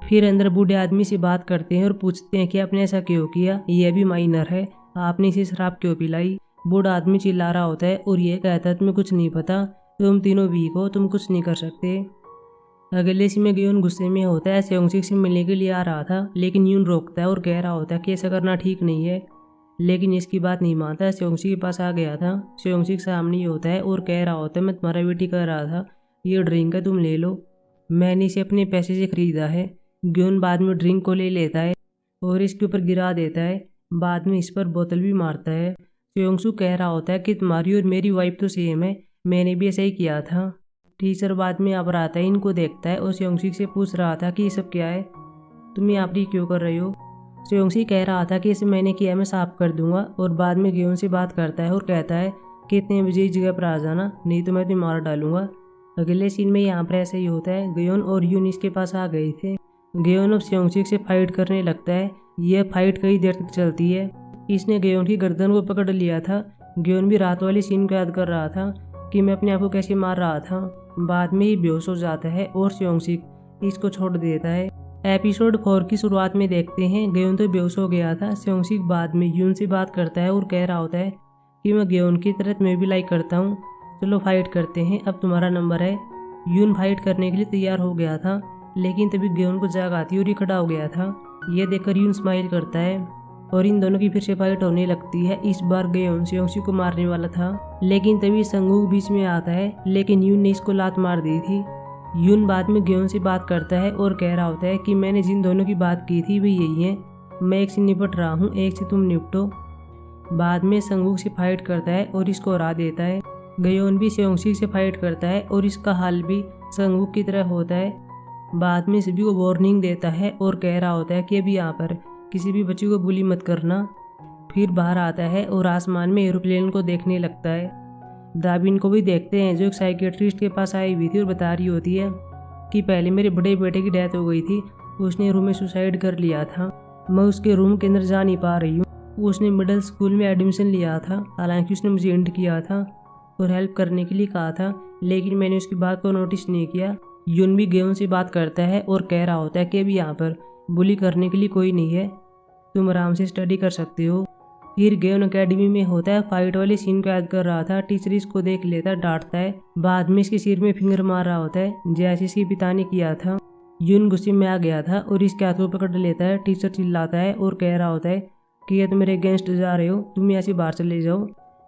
फिर अंदर बूढ़े आदमी से बात करते हैं और पूछते हैं कि आपने ऐसा क्यों किया, यह भी माइनर है, आपने इसे शराब क्यों पिलाई। बूढ़ा आदमी चिल्ला रहा होता है और यह कहता है तुम्हें कुछ नहीं पता, तुम तीनों वीक हो, तुम कुछ नहीं कर सकते। अगले सीन में ग्योन गुस्से में होता है, सेयोंगसिक से मिलने के लिए आ रहा था लेकिन यून रोकता है और कह रहा होता है कि ऐसा करना ठीक नहीं है। लेकिन इसकी बात नहीं मानता। सेयोंगसिक के पास आ गया था। सेयोंगसिक सामने ही होता है और कह रहा होता है मैं तुम्हारा वेटी कर रहा था, ये ड्रिंक है, तुम ले लो, मैंने इसे अपने पैसे से खरीदा है। ग्योन बाद में ड्रिंक को ले लेता है और इसके ऊपर गिरा देता है। बाद में इस पर बोतल भी मारता है। सेयोंगसिक कह रहा होता है कि तुम्हारी और मेरी वाइफ तो सेम है, मैंने भी ऐसा ही किया था। टीचर बाद में यहाँ पर आता है, इनको देखता है और सेयोंगसिक से पूछ रहा था कि ये सब क्या है, तुम यहाँ पर क्यों कर रहे हो। सेयोंगसिक कह रहा था कि इसे मैंने किया, मैं साफ कर दूंगा। और बाद में ग्योन से बात करता है और कहता है कि इतने बजे इस जगह पर आ जाना, नहीं तो मैं तुम्हें मार डालूंगा। अगले सीन में यहाँ पर ऐसा ही होता है। ग्योन और यून इसके पास आ गए थे। ग्योन अब सेयोंगसिक से फाइट करने लगता है। यह फाइट कई देर तक चलती है। इसने ग्योन की गर्दन को पकड़ लिया था। ग्योन भी रात वाली सीन को याद कर रहा था कि मैं अपने आप को कैसे मार रहा था। बाद में ये बेहोश हो जाता है और सेयोंगसिक इसको छोड़ देता है। एपिसोड 4 की शुरुआत में देखते हैं ग्योन तो बेहोश हो गया था। सेयोंगसिक बाद में यून से बात करता है और कह रहा होता है कि मैं ग्योन की तरह मैं भी लाइक करता हूँ, चलो फाइट करते हैं, अब तुम्हारा नंबर है। यून फाइट करने के लिए तैयार हो गया था लेकिन तभी ग्योन को जाग आती और ये खड़ा हो गया था। यह देखकर यून स्माइल करता है और इन दोनों की फिर से फाइट होने लगती है। इस बार ग्योन सेयोंगसिक को मारने वाला था लेकिन तभी संगूक बीच में आता है, लेकिन यून ने इसको लात मार दी थी। यून बाद में ग्योन से बात करता है और कह रहा होता है कि मैंने जिन दोनों की बात की थी वे यही है, मैं एक से निपट रहा हूँ, एक से तुम निपटो। बाद में संगूक से फाइट करता है और इसको हरा देता है। ग्योन भी सेयोंगसिक से फाइट करता है और इसका हाल भी संगूक की तरह होता है। बाद में सभी को वार्निंग देता है और कह रहा होता है कि अभी यहाँ पर किसी भी बच्चे को बुली मत करना। फिर बाहर आता है और आसमान में एरोप्लेन को देखने लगता है। दाबिन को भी देखते हैं जो एक साइकेट्रिस्ट के पास आई हुई थी और बता रही होती है कि पहले मेरे बड़े बेटे की डेथ हो गई थी, उसने रूम में सुसाइड कर लिया था, मैं उसके रूम के अंदर जा नहीं पा रही हूँ। उसने मिडिल स्कूल में एडमिशन लिया था, हालांकि उसने मुझे इंट किया था और हेल्प करने के लिए कहा था, लेकिन मैंने उसकी बात को नोटिस नहीं किया। यून भी ग्योन से बात करता है और कह रहा होता है कि अभी यहाँ पर बुली करने के लिए कोई नहीं है, तुम आराम से स्टडी कर सकते हो। फिर ग्योन अकेडमी में होता है, फाइट वाले सीन को याद कर रहा था। टीचर इसको देख लेता है, डांटता है। बाद में इसके सिर में फिंगर मार रहा होता है जैसे इसके पिता ने किया था। यून गुस्से में आ गया था और इसके हाथ को पकड़ लेता है। टीचर चिल्लाता है और कह रहा होता है कि ये तुम मेरे अगेंस्ट जा रहे हो, तुम यहाँ से बाहर चले जाओ।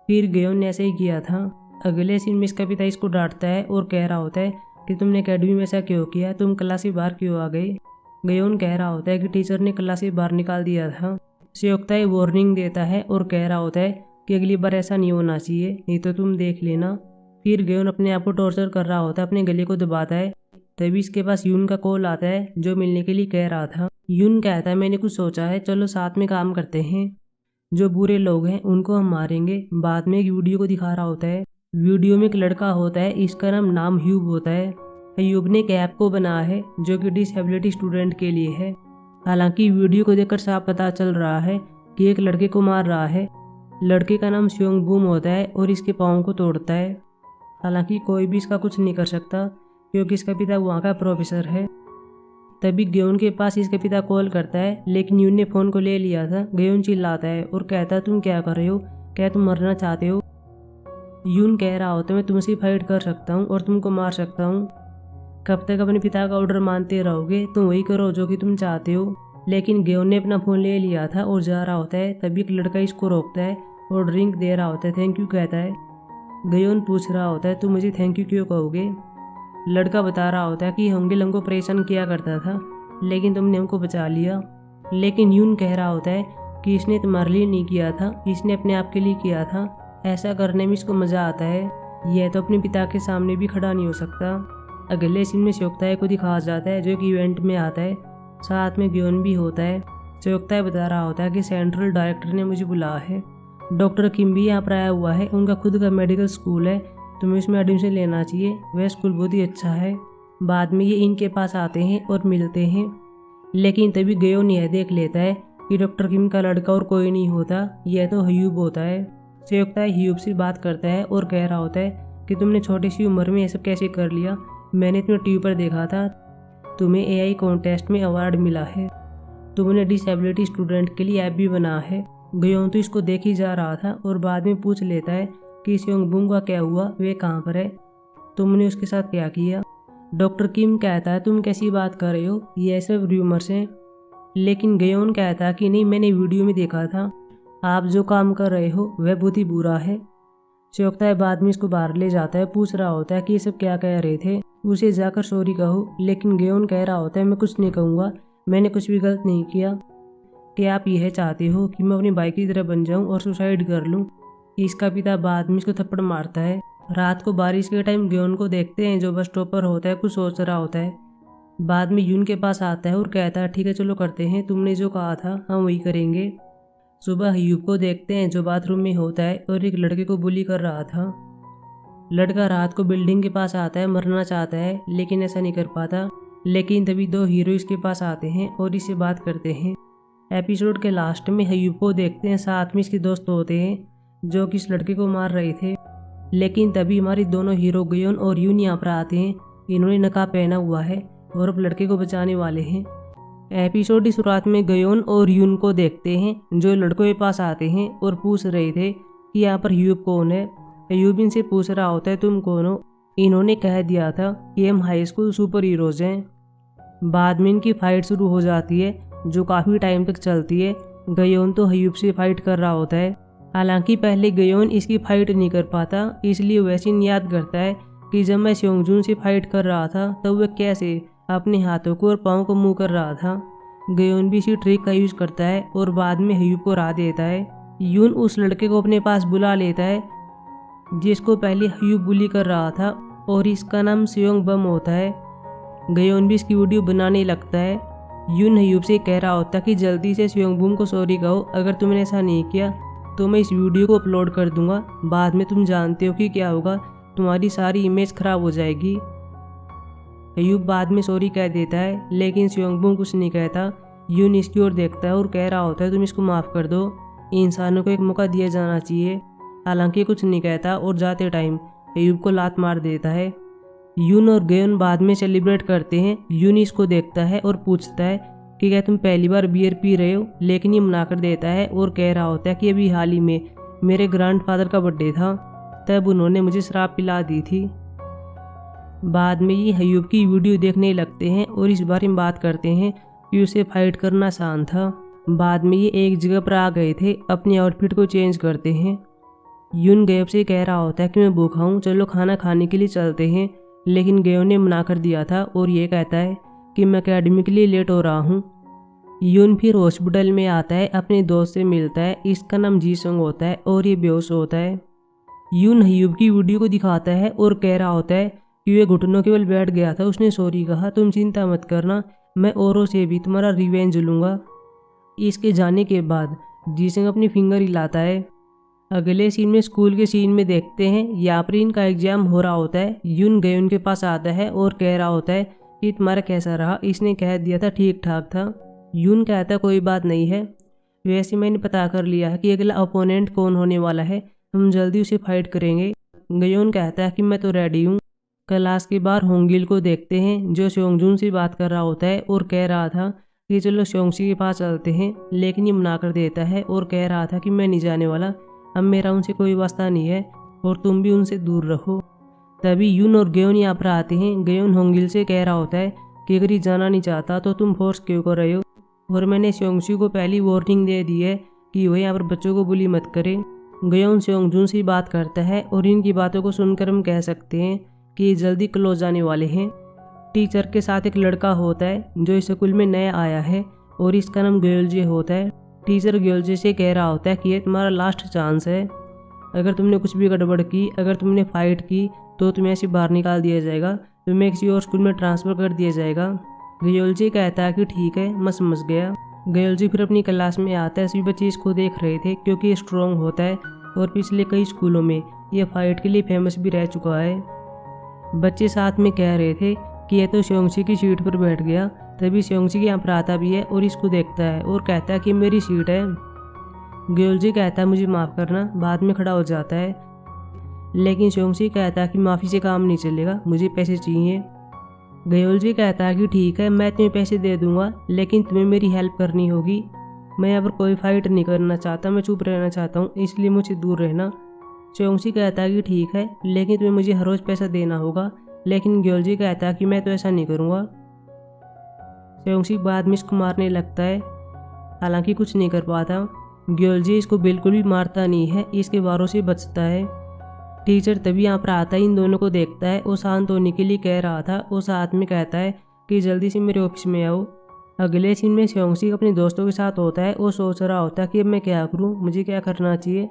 फिर ग्योन ने ऐसा ही किया था। अगले सीन में इसका पिता इसको डांटता है और कह रहा होता है कि तुमने अकेडमी में ऐसा क्यों किया, तुम क्लास से बाहर क्यों आ गए। ग्योन कह रहा होता है कि टीचर ने क्लास से बाहर निकाल दिया था। सेयोंगताई वार्निंग देता है और कह रहा होता है कि अगली बार ऐसा नहीं होना चाहिए, नहीं तो तुम देख लेना। फिर ग्योन अपने आप को टॉर्चर कर रहा होता है, अपने गले को दबाता है। तभी इसके पास यून का कॉल आता है जो मिलने के लिए कह रहा था। यून कहता है मैंने कुछ सोचा है, चलो साथ में काम करते हैं, जो बुरे लोग हैं उनको हम मारेंगे। बाद में एक वीडियो को दिखा रहा होता है। वीडियो में एक लड़का होता है, इसका नाम ह्यूब होता है। ह्यूब ने एक ऐप को बनाया है जो कि डिसेबिलिटी स्टूडेंट के लिए है। हालांकि वीडियो को देखकर साफ पता चल रहा है कि एक लड़के को मार रहा है। लड़के का नाम स्योंग बूम होता है और इसके पाँव को तोड़ता है। हालांकि कोई भी इसका कुछ नहीं कर सकता क्योंकि इसका पिता वहाँ का प्रोफेसर है। तभी ग्योन के पास इसका पिता कॉल करता है, लेकिन यून ने फ़ोन को ले लिया था। ग्योन चिल्लाता है और कहता है तुम क्या कर रहे हो, क्या तुम मरना चाहते हो। यून कह रहा होता है मैं तुमसे फाइट कर सकता हूँ और तुमको मार सकता हूँ, कब तक अपने पिता का ऑर्डर मानते रहोगे, तुम वही करो जो कि तुम चाहते हो। लेकिन गेयोन ने अपना फ़ोन ले लिया था और जा रहा होता है। तभी एक लड़का इसको रोकता है और ड्रिंक दे रहा होता है, थैंक यू कहता है। गेयोन पूछ रहा होता है तुम मुझे थैंक यू क्यों कहोगे। लड़का बता रहा होता है कि होंगिल हमको परेशान किया करता था लेकिन तुमने हमको बचा लिया। लेकिन यून कह रहा होता है कि इसने तुम्हारे लिए नहीं किया था, इसने अपने आप के लिए किया था, ऐसा करने में इसको मज़ा आता है, यह तो अपने पिता के सामने भी खड़ा नहीं हो सकता। अगले सीन में श्योक्ताय को दिखाया जाता है जो एक इवेंट में आता है, साथ में गेयोन भी होता है। श्योक्ताय बता रहा होता है कि सेंट्रल डायरेक्टर ने मुझे बुलाया है, डॉक्टर किम भी यहाँ पर आया हुआ है, उनका खुद का मेडिकल स्कूल है, तुम्हें उसमें एडमिशन लेना चाहिए, वह स्कूल बहुत ही अच्छा है। बाद में ये इनके पास आते हैं और मिलते हैं, लेकिन तभी गेयोन यह देख लेता है कि डॉक्टर किम का लड़का और कोई नहीं होता, यह तो ह्यूब होता है। श्योक्ताय ह्यूब से बात करता है और कह रहा होता है कि तुमने छोटी सी उम्र में ये सब कैसे कर लिया, मैंने तुम्हें टीवी पर देखा था, तुम्हें एआई कॉन्टेस्ट में अवार्ड मिला है, तुमने डिसेबिलिटी स्टूडेंट के लिए ऐप भी बना है। गेयोन तो इसको देख ही जा रहा था और बाद में पूछ लेता है कि स्योंगबुम का क्या हुआ, वे कहाँ पर है, तुमने उसके साथ क्या किया। डॉक्टर किम कहता है तुम कैसी बात कर रहे हो, ये सब र्यूमर्स हैं। लेकिन गेयोन कहता है कि नहीं, मैंने वीडियो में देखा था, आप जो काम कर रहे हो वह बहुत ही बुरा है। श्योक्ताय बाद में इसको बाहर ले जाता है, पूछ रहा होता है कि ये सब क्या कह रहे थे, उसे जाकर सॉरी कहो। लेकिन गेयोन कह रहा होता है मैं कुछ नहीं कहूँगा, मैंने कुछ भी गलत नहीं किया। क्या आप यह चाहते हो कि मैं अपनी बाइक की तरह बन जाऊँ और सुसाइड कर लूँ। इसका पिता बाद में इसको थप्पड़ मारता है। रात को बारिश के टाइम गेयोन को देखते हैं जो बस स्टॉप पर होता है, कुछ सोच रहा होता है। बाद में यून के पास आता है और कहता है ठीक है चलो करते हैं, तुमने जो कहा था हम वही करेंगे। सुबह ह्यूब को देखते हैं जो बाथरूम में होता है और एक लड़के को बुली कर रहा था। लड़का रात को बिल्डिंग के पास आता है, मरना चाहता है लेकिन ऐसा नहीं कर पाता। लेकिन तभी दो हीरो इसके पास आते हैं और इससे बात करते हैं। एपिसोड के लास्ट में ह्यूब को देखते हैं, साथ में इसके दोस्त होते हैं जो कि इस लड़के को मार रहे थे। लेकिन तभी हमारी दोनों हीरो गेयोन और यून यहाँ पर आते हैं। इन्होंने नकाब पहना हुआ है और अब लड़के को बचाने वाले हैं। एपिसोड की शुरुआत में गेयोन और यून को देखते हैं जो लड़कों के पास आते हैं और पूछ रहे थे कि यहाँ पर ह्यूब कौन है। ह्यूब इनसे पूछ रहा होता है तुम कौन हो। इन्होंने कह दिया था कि हम हाई स्कूल सुपर हीरोज हैं। बाद में इनकी फाइट शुरू हो जाती है जो काफ़ी टाइम तक चलती है। गेयोन तो ह्यूब से फाइट कर रहा होता है, हालांकि पहले गेयोन इसकी फाइट नहीं कर पाता, इसलिए वैसे याद करता है कि जब मैं स्योंगजुन से फाइट कर रहा था तब वह कैसे अपने हाथों को और पाँव को मुँह कर रहा था। गेयोन भी इसी ट्रिक का यूज करता है और बाद में ह्यूब को राह देता है। यून उस लड़के को अपने पास बुला लेता है जिसको पहले ह्यूब बुली कर रहा था और इसका नाम स्योंग बम होता है। गेयोन भी इसकी वीडियो बनाने लगता है। यून ह्यूब से कह रहा होता कि जल्दी से स्योंगबुम को सॉरी कहो, अगर तुमने ऐसा नहीं किया तो मैं इस वीडियो को अपलोड कर दूंगा, बाद में तुम जानते हो कि क्या होगा, तुम्हारी सारी इमेज खराब हो जाएगी। ह्यूब बाद में सॉरी कह देता है लेकिन स्योंगबुम कुछ नहीं कहता। यून इसकी ओर देखता है और कह रहा होता है तुम इसको माफ़ कर दो, इंसानों को एक मौका दिया जाना चाहिए। हालांकि कुछ नहीं कहता और जाते टाइम ह्यूब को लात मार देता है। यून और गेयोन बाद में सेलिब्रेट करते हैं। यून इसको देखता है और पूछता है कि क्या तुम पहली बार बियर पी रहे हो, लेकिन ये मना कर देता है और कह रहा होता है कि अभी हाल ही में मेरे ग्रैंडफादर का बर्थडे था, तब उन्होंने मुझे शराब पिला दी थी। बाद में ये ह्यूब की वीडियो देखने लगते हैं और इस बारे में बात करते हैं कि उसे फाइट करना आसान था। बाद में ये एक जगह पर आ गए थे, अपने आउटफिट को चेंज करते हैं। यून गेयोन से कह रहा होता है कि मैं भूखा हूँ, चलो खाना खाने के लिए चलते हैं, लेकिन गेयोन ने मना कर दिया था और ये कहता है कि मैं अकेडमी के लिए लेट हो रहा हूँ। यून फिर हॉस्पिटल में आता है, अपने दोस्त से मिलता है, इसका नाम जीसंग होता है और ये बेहोश होता है। यून ह्यूब की वीडियो को दिखाता है और कह रहा होता है कि वे घुटनों के बल बैठ गया था, उसने सॉरी कहा, तुम चिंता मत करना, मैं औरों से भी तुम्हारा रिवेंज लूँगा। इसके जाने के बाद जीसंग अपनी फिंगर हिलाता है। अगले सीन में स्कूल के सीन में देखते हैं, यहाँ पर इनका एग्जाम हो रहा होता है। यून गेयोन के पास आता है और कह रहा होता है कि तुम्हारा कैसा रहा। इसने कह दिया था ठीक ठाक था। यून कहता है कोई बात नहीं है, वैसे मैंने पता कर लिया है कि अगला अपोनेंट कौन होने वाला है, हम जल्दी उसे फाइट करेंगे। गेयोन कहता है कि मैं तो रेडी हूँ। क्लास के बाहर होंगिल को देखते हैं जो स्योंगजुन से बात कर रहा होता है और कह रहा था कि चलो स्योंगसी के पास चलते हैं, लेकिन ये मना कर देता है और कह रहा था कि मैं नहीं जाने वाला, अब मेरा उनसे कोई वास्ता नहीं है और तुम भी उनसे दूर रहो। तभी यून और गेयोन यहाँ पर आते हैं। गेयोन होंगिल से कह रहा होता है कि अगर ये जाना नहीं चाहता तो तुम फोर्स क्यों कर रहे हो। और मैंने सेयोंगसी को पहली वार्निंग दे दी है कि वह यहाँ पर बच्चों को बुली मत करे। गयोन सेयोंगजून से बात करता है और इनकी बातों को सुनकर हम कह सकते हैं कि ये जल्दी क्लोज आने वाले हैं। टीचर के साथ एक लड़का होता है जो इस स्कूल में नया आया है और इसका नाम ग्योलजे होता है। टीचर ग्योलजे से कह रहा होता है कि ये तुम्हारा लास्ट चांस है, अगर तुमने कुछ भी गड़बड़ की, अगर तुमने फाइट की तो तुम्हें ऐसे बाहर निकाल दिया जाएगा, तुम्हें किसी और स्कूल में ट्रांसफ़र कर दिया जाएगा। ग्योलजे कहता है कि ठीक है, मैं समझ गया। ग्योलजे फिर अपनी क्लास में आता है। सभी बच्चे इसको देख रहे थे क्योंकि ये स्ट्रॉन्ग होता है और पिछले कई स्कूलों में ये फाइट के लिए फेमस भी रह चुका है। बच्चे साथ में कह रहे थे कि यह तो सेयोंगसी की सीट पर बैठ गया। तभी सेयोंगसी यहाँ पर आता भी है और इसको देखता है और कहता है कि मेरी सीट है। ग्योलजे कहता है मुझे माफ़ करना, बाद में खड़ा हो जाता है। लेकिन सेयोंगसी कहता है कि माफ़ी से काम नहीं चलेगा, मुझे पैसे चाहिए। ग्योलजे कहता है कि ठीक है, मैं तुम्हें पैसे दे दूंगा, लेकिन तुम्हें मेरी हेल्प करनी होगी। मैं यहाँ पर कोई फाइट नहीं करना चाहता, मैं चुप रहना चाहता हूँ, इसलिए मुझसे दूर रहना। सेयोंगसी कहता है कि ठीक है, लेकिन तुम्हें मुझे हर रोज़ पैसा देना होगा। लेकिन ग्योलजे कहता है कि मैं तो ऐसा नहीं करूँगा। सेयोंगसी बाद में इसको मारने लगता है, हालांकि कुछ नहीं कर पाता। ग्योलजे इसको बिल्कुल भी मारता नहीं है, इसके वारों से बचता है। टीचर तभी यहाँ पर आता है, इन दोनों को देखता है और शांत होने के लिए कह रहा था और साथ में कहता है कि जल्दी से मेरे ऑफिस में आओ। अगले सीन में सेयोंगसी अपने दोस्तों के साथ होता है और सोच रहा होता है कि अब मैं क्या करूँ, मुझे क्या करना चाहिए।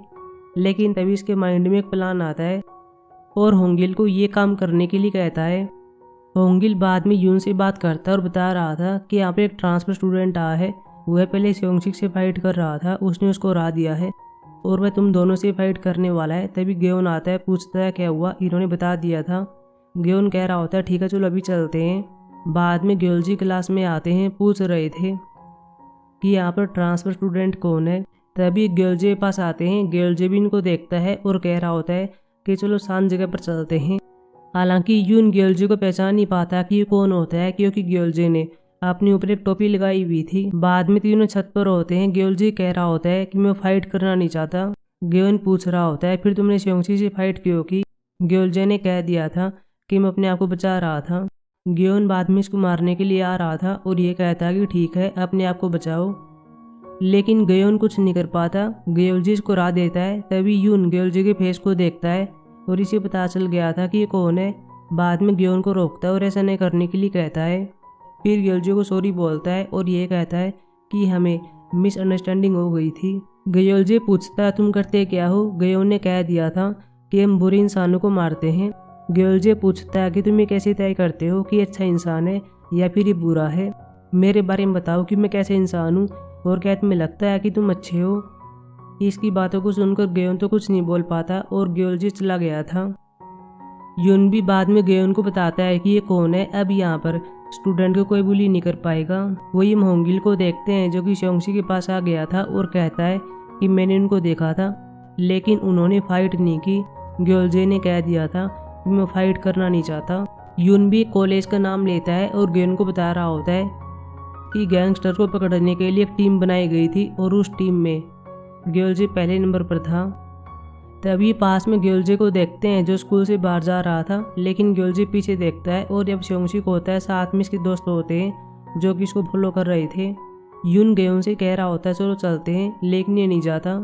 लेकिन तभी इसके माइंड में एक प्लान आता है और होंगिल को ये काम करने के लिए कहता है। होंगिल बाद में यून से बात करता है और बता रहा था कि यहाँ पे एक ट्रांसफर स्टूडेंट आया है, वह पहले सेयोंगसी से फाइट कर रहा था, उसने उसको हरा दिया है और वह तुम दोनों से फाइट करने वाला है। तभी ग्योन आता है, पूछता है क्या हुआ, इन्होंने बता दिया था। ग्योन कह रहा होता है ठीक है चलो अभी चलते हैं। बाद में ग्योलजी क्लास में आते हैं, पूछ रहे थे कि यहाँ पर ट्रांसफर स्टूडेंट कौन है। तभी ग्योलजे के पास आते हैं। ग्योलजे भी इनको देखता है और कह रहा होता है कि चलो शांत जगह पर चलते हैं। हालांकि यून ग्योलजे को पहचान नहीं पाता कि ये कौन होता है, क्योंकि ग्योलजे ने अपने ऊपर एक टोपी लगाई हुई थी। बाद में तीनों छत पर होते हैं। ग्योलजे कह रहा होता है कि मैं फाइट करना नहीं चाहता। ग्योन पूछ रहा होता है फिर तुमने सेयोंगसी से फाइट क्यों की। ग्योलजे ने कह दिया था कि मैं अपने आप को बचा रहा था। ग्योन बाद में इसको मारने के लिए आ रहा था और ये कहता कि ठीक है अपने आप को बचाओ, लेकिन ग्योन कुछ नहीं कर पाता। ग्योलजे इसको राह देता है। तभी यून ग्योलजे के फेस को देखता है और इसे पता चल गया था कि ये कौन है। बाद में ग्योन को रोकता है और ऐसा नहीं करने के लिए कहता है। फिर ग्योलजे को सॉरी बोलता है और ये कहता है कि हमें मिसअंडरस्टैंडिंग हो गई थी। ग्योलजे पूछता है तुम करते क्या हो। ग्योन ने कह दिया था कि हम बुरे इंसानों को मारते हैं। ग्योलजे पूछता है कि तुम ये कैसे तय करते हो कि अच्छा इंसान है या फिर ये बुरा है, मेरे बारे में बताओ कि मैं कैसे इंसान हूँ और क्या तुम्हें लगता है कि तुम अच्छे हो। इसकी बातों को सुनकर ग्योन तो कुछ नहीं बोल पाता और ग्योलजे चला गया था। यून भी बाद में ग्योन को बताता है कि ये कौन है, अब यहाँ पर स्टूडेंट को कोई बुली नहीं कर पाएगा। वो ये होंगिल को देखते हैं जो कि सेयोंगसी के पास आ गया था और कहता है कि मैंने उनको देखा था लेकिन उन्होंने फाइट नहीं की। ग्योलजे ने कह दिया था कि मैं फाइट करना नहीं चाहता। यून भी कॉलेज का नाम लेता है और ग्योन को बता रहा होता है कि गैंगस्टर को पकड़ने के लिए एक टीम बनाई गई थी और उस टीम में ग्योलजे पहले नंबर पर था। तभी पास में ग्योलजे को देखते हैं जो स्कूल से बाहर जा रहा था, लेकिन ग्योलजे पीछे देखता है और जब सेयोंगसी को होता है साथ में इसके दोस्त होते हैं जो कि इसको फॉलो कर रहे थे। यून ग्योन से कह रहा होता है चलो चलते हैं, लेकिन ये नहीं जाता।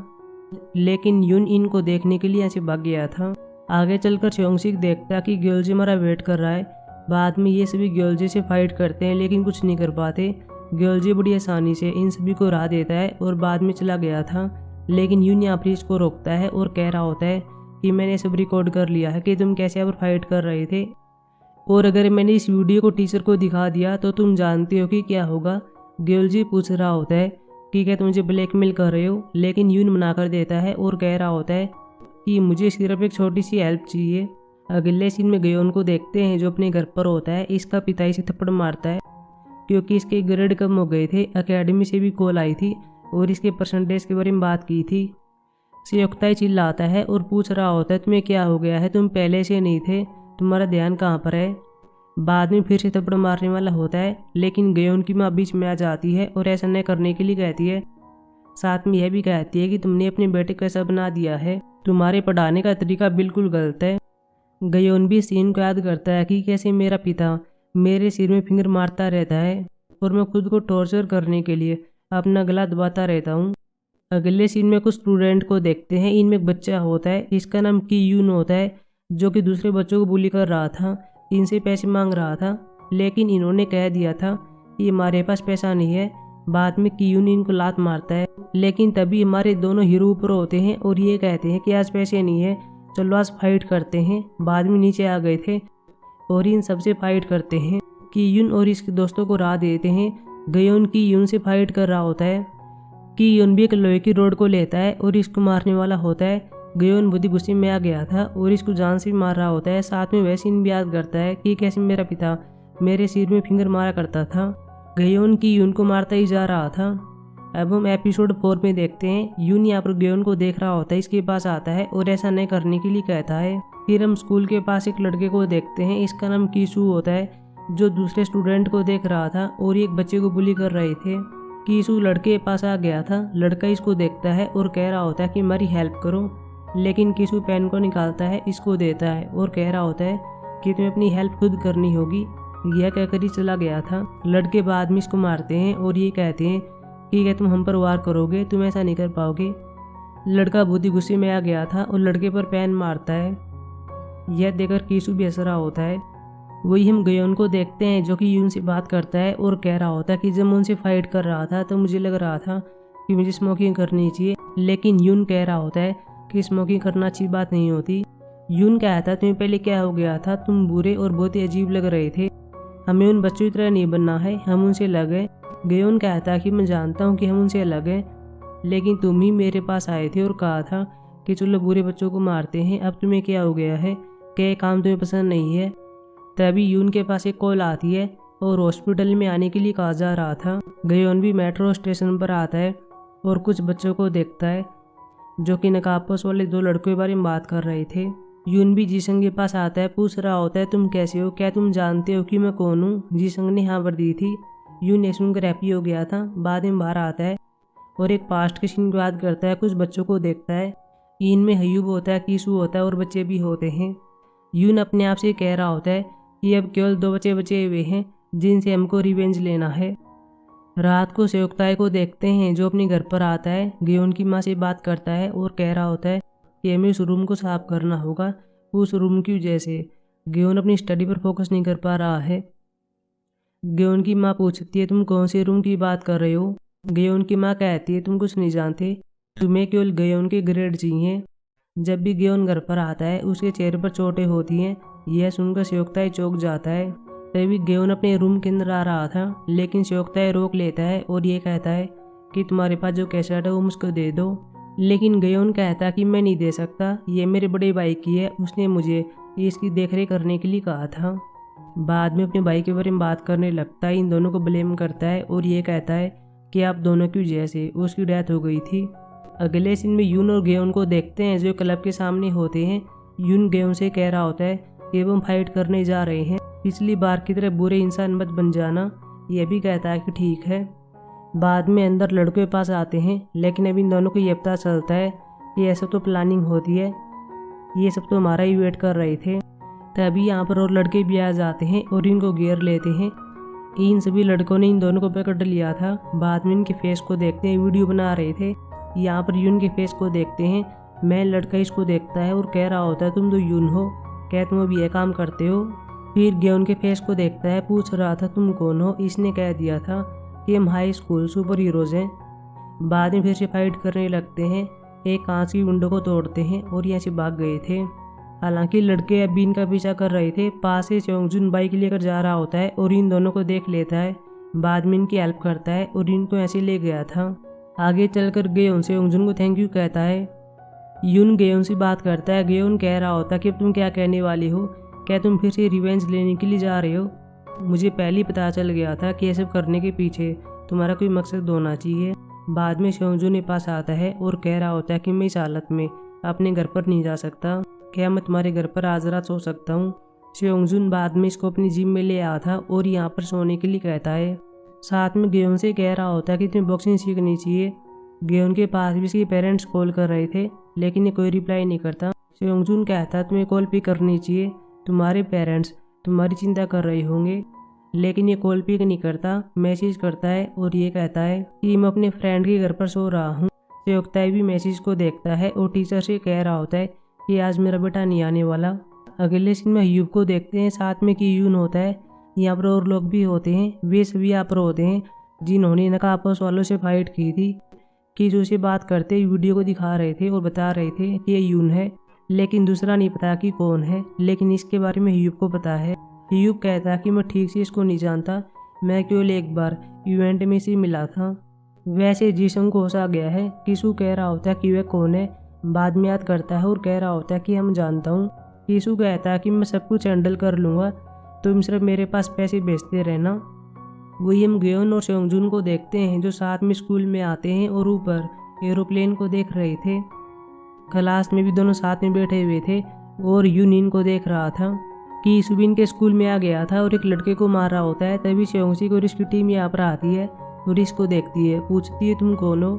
लेकिन यून इनको देखने के लिए यहाँ से भाग गया था। आगे चलकर सेयोंगसी देखता है कि ग्योलजे हमारा वेट कर रहा है। बाद में ये सभी ग्योलजे से फाइट करते हैं लेकिन कुछ नहीं कर पाते। ग्योलजे बड़ी आसानी से इन सभी को हरा देता है और बाद में चला गया था। लेकिन यून यहाँ पर इसको रोकता है और कह रहा होता है कि मैंने सब रिकॉर्ड कर लिया है कि तुम कैसे यहाँ पर फाइट कर रहे थे और अगर मैंने इस वीडियो को टीचर को दिखा दिया तो तुम जानते हो कि क्या होगा। ग्योलजे पूछ रहा होता है कि क्या तुम मुझे ब्लैकमेल कर रहे हो, लेकिन यून मना कर देता है और कह रहा होता है कि मुझे सिर्फ एक छोटी सी हेल्प चाहिए। अगले सीन में ग्योन को देखते हैं जो अपने घर पर होता है। इसका पिता इसे थप्पड़ मारता है क्योंकि इसके ग्रेड कम हो गए थे। एकेडमी से भी कॉल आई थी और इसके परसेंटेज के बारे में बात की थी। सेयोक्ताई चिल्लाता है और पूछ रहा होता है तुम्हें क्या हो गया है, तुम पहले से नहीं थे, तुम्हारा ध्यान कहाँ पर है। बाद में फिर से थप्पड़ मारने वाला होता है लेकिन ग्योन की माँ बीच में आ जाती है और ऐसा न करने के लिए कहती है। साथ में यह भी कहती है कि तुमने अपने बेटे को ऐसा बना दिया है, तुम्हारे पढ़ाने का तरीका बिल्कुल गलत है। ग्योन भी सीन को याद करता है कि कैसे मेरा पिता मेरे सिर में फिंगर मारता रहता है और मैं खुद को टॉर्चर करने के लिए अपना गला दबाता रहता हूँ। अगले सीन में कुछ स्टूडेंट को देखते हैं। इनमें एक बच्चा होता है, इसका नाम की यून होता है, जो कि दूसरे बच्चों को बुली कर रहा था, इनसे पैसे मांग रहा था, लेकिन इन्होंने कह दिया था कि हमारे पास पैसा नहीं है। बाद में की यून इनको लात मारता है, लेकिन तभी हमारे दोनों हीरो ऊपर होते हैं और ये कहते हैं कि आज पैसे नहीं है, चलो आज फाइट करते हैं। बाद में नीचे आ गए थे और इन सबसे फाइट करते हैं। की यून और इसके दोस्तों को राह देते हैं। गयोन की यून से फाइट कर रहा होता है। की यून भी एक लोहे की रोड को लेता है और इसको मारने वाला होता है। गयोन बुद्धि गुस्से में आ गया था और इसको जान से मार रहा होता है। साथ में वह सीन भी याद करता है कि कैसे मेरा पिता मेरे सिर में फिंगर मारा करता था। गयोन की यून को मारता ही जा रहा था। अब हम एपिसोड 4 में देखते हैं। यून यहाँ पर गयोन को देख रहा होता है, इसके पास आता है और ऐसा नहीं करने के लिए कहता है। फिर हम स्कूल के पास एक लड़के को देखते हैं, इसका नाम कीसू होता है, जो दूसरे स्टूडेंट को देख रहा था और एक बच्चे को बुली कर रहे थे। कीसू लड़के के पास आ गया था। लड़का इसको देखता है और कह रहा होता है कि हमारी हेल्प करो, लेकिन कीसू पेन को निकालता है, इसको देता है और कह रहा होता है कि तुम्हें अपनी हेल्प खुद करनी होगी। यह कहकर ही चला गया था। लड़के बाद में इसको मारते हैं और ये कहते हैं ठीक है, तुम हम पर वार करोगे, तुम ऐसा नहीं कर पाओगे। लड़का बुद्धि गुस्से में आ गया था और लड़के पर पेन मारता है। यह देखकर कीसू भी हंस रहा होता है। वही हम गयोन को देखते हैं, जो कि यून से बात करता है और कह रहा होता है कि जब मैं उनसे फाइट कर रहा था तो मुझे लग रहा था कि मुझे स्मोकिंग करनी चाहिए, लेकिन यून कह रहा होता है कि स्मोकिंग करना अच्छी बात नहीं होती। यून कहता है तुम्हें पहले क्या हो गया था, तुम बुरे और बहुत ही अजीब लग रहे थे, हमें उन बच्चों की तरह नहीं बनना है, हम उनसे अलग हैं। गयोन कहता है कि मैं जानता हूँ कि हम उनसे अलग हैं, लेकिन तुम ही मेरे पास आए थे और कहा था कि चलो बुरे बच्चों को मारते हैं, अब तुम्हें क्या हो गया है, क्या ये काम तुम्हें पसंद नहीं है। तभी यून के पास एक कॉल आती है और हॉस्पिटल में आने के लिए कहा जा रहा था। गयोन भी मेट्रो स्टेशन पर आता है और कुछ बच्चों को देखता है, जो कि नकाबपोश वाले 2 लड़कों के बारे में बात कर रहे थे। यून भी जीसंग के पास आता है, पूछ रहा होता है तुम कैसे हो, क्या तुम जानते हो कि मैं कौन हूँ। जीसंग ने हाँ भर दी थी। यून ये सुनकर हैप्पी हो गया था। बाद में बाहर आता है और एक पास्ट के सीन की बात करता है। कुछ बच्चों को देखता है, इनमें हयूब होता है, कीसू होता है और बच्चे भी होते हैं। यून अपने आप से कह रहा होता है कि अब केवल 2 बच्चे बचे हुए हैं जिनसे हमको रिवेंज लेना है। रात को सेवकताई को देखते हैं, जो अपने घर पर आता है, गयोन की माँ से बात करता है और कह रहा होता है कि हमें उस रूम को साफ करना होगा, उस रूम की वजह से गयोन अपनी स्टडी पर फोकस नहीं कर पा रहा है। गयोन की माँ पूछती है तुम कौन से रूम की बात कर रहे हो। गयोन की माँ कहती है तुम कुछ नहीं जानते, तुम्हें केवल गयोन के ग्रेड चाहिए। जब भी गयोन घर पर आता है उसके चेहरे पर चोटें होती हैं। यह सुनकर सेवकताई चौंक जाता है। तभी गयोन अपने रूम के अंदर आ रहा था, लेकिन सेवकताई रोक लेता है और ये कहता है कि तुम्हारे पास जो कैसेट है वो मुझको दे दो। लेकिन गयोन कहता है कि मैं नहीं दे सकता, ये मेरे बड़े भाई की है, उसने मुझे इसकी देखरेख करने के लिए कहा था। बाद में अपने भाई के बारे में बात करने लगता है, इन दोनों को ब्लेम करता है और ये कहता है कि आप दोनों की वजह से उसकी डेथ हो गई थी। अगले सीन में यून और गयोन को देखते हैं, जो क्लब के सामने होते हैं। यून गयोन से कह रहा होता है कि हम फाइट करने जा रहे हैं, पिछली बार की तरह बुरे इंसान मत बन जाना। यह भी कहता है कि ठीक है। बाद में अंदर लड़कों के पास आते हैं, लेकिन अभी इन दोनों को यह पता चलता है कि ऐसा तो प्लानिंग होती है, ये सब तो हमारा ही वेट कर रहे थे। तभी यहाँ पर और लड़के भी आ जाते हैं और इनको घेर लेते हैं। इन सभी लड़कों ने इन दोनों को पकड़ लिया था। बाद में इनके फेस को देखते हैं, वीडियो बना रहे थे। यहाँ पर यून के फेस को देखते हैं। मैं लड़का इसको देखता है और कह रहा होता है तुम तो यून हो, क्या तुम अभी यह काम करते हो। फिर गयोन के फेस को देखता है, पूछ रहा था तुम कौन हो। इसने कह दिया था कि हम हाई स्कूल सुपर हीरोज हैं। बाद में फिर से फाइट करने लगते हैं, एक कांच की विंडो को तोड़ते हैं और यहाँ से भाग गए थे। हालांकि लड़के अब भी इनका पीछा कर रहे थे। पास से चोंगजुन बाइक लेकर जा रहा होता है और इन दोनों को देख लेता है। बाद में इनकी हेल्प करता है और इनको ऐसे ले गया था। आगे चलकर गयोन से ओंगजुन को थैंक यू कहता है। यून गयोन से बात करता है। गयोन कह रहा होता है कि अब तुम क्या कहने वाले हो, क्या तुम फिर से रिवेंज लेने के लिए जा रहे हो। मुझे पहले ही पता चल गया था कि ये सब करने के पीछे तुम्हारा कोई मकसद होना चाहिए। बाद में शोंगजुन के पास आता है और कह रहा होता है कि मैं इस हालत में अपने घर पर नहीं जा सकता, क्या मैं तुम्हारे घर पर आज रात सो सकता हूँ। शोंगजुन बाद में इसको अपनी जिम में ले आया था और यहाँ पर सोने के लिए कहता है। साथ में गयोन से कह रहा होता है कि तुम्हें बॉक्सिंग सीखनी चाहिए। गयोन के पास भी इसके पेरेंट्स कॉल कर रहे थे, लेकिन ये कोई रिप्लाई नहीं करता। शोंगजुन कहता है तुम्हें कॉल भी करनी चाहिए, तुम्हारे पेरेंट्स तुम्हारी चिंता कर रहे होंगे। लेकिन ये कॉल पिक नहीं करता, मैसेज करता है और ये कहता है कि मैं अपने फ्रेंड के घर पर सो रहा हूँ। संयुक्ता भी मैसेज को देखता है और टीचर से कह रहा होता है कि आज मेरा बेटा नहीं आने वाला। अगले सीन में अय्यूब को देखते हैं, साथ में कियून होता है। यहाँ पर और लोग भी होते हैं, वे सभी यहाँ पर होते हैं जिन्होंने नकाबपोश वालों से फाइट की थी। कि जो से बात करते वीडियो को दिखा रहे थे और बता रहे थे कि ये यून है, लेकिन दूसरा नहीं पता कि कौन है। लेकिन इसके बारे में अय्यूब को पता है। अय्यूब कहता कि मैं ठीक से इसको नहीं जानता, मैं केवल एक बार इवेंट में से मिला था। वैसे जीसंग को होश आ गया है। किसू कह रहा होता है कि वह कौन है, बाद में याद करता है और कह रहा होता है कि हम जानता हूँ। किसू कहता है कि मैं सब कुछ हैंडल कर लूँगा, तुम सिर्फ मेरे पास पैसे भेजते रहना। वही हम ग्योन और सेयोंगजुन को देखते हैं जो साथ में स्कूल में आते हैं और ऊपर एरोप्लेन को देख रहे थे। क्लास में भी दोनों साथ में बैठे हुए थे और यूनिन को देख रहा था कि सुबिन के स्कूल में आ गया था और एक लड़के को मार रहा होता है। तभी सेयोंगसी को इसकी टीम यहाँ पर आती है और इसको देखती है, पूछती है तुम कौन हो।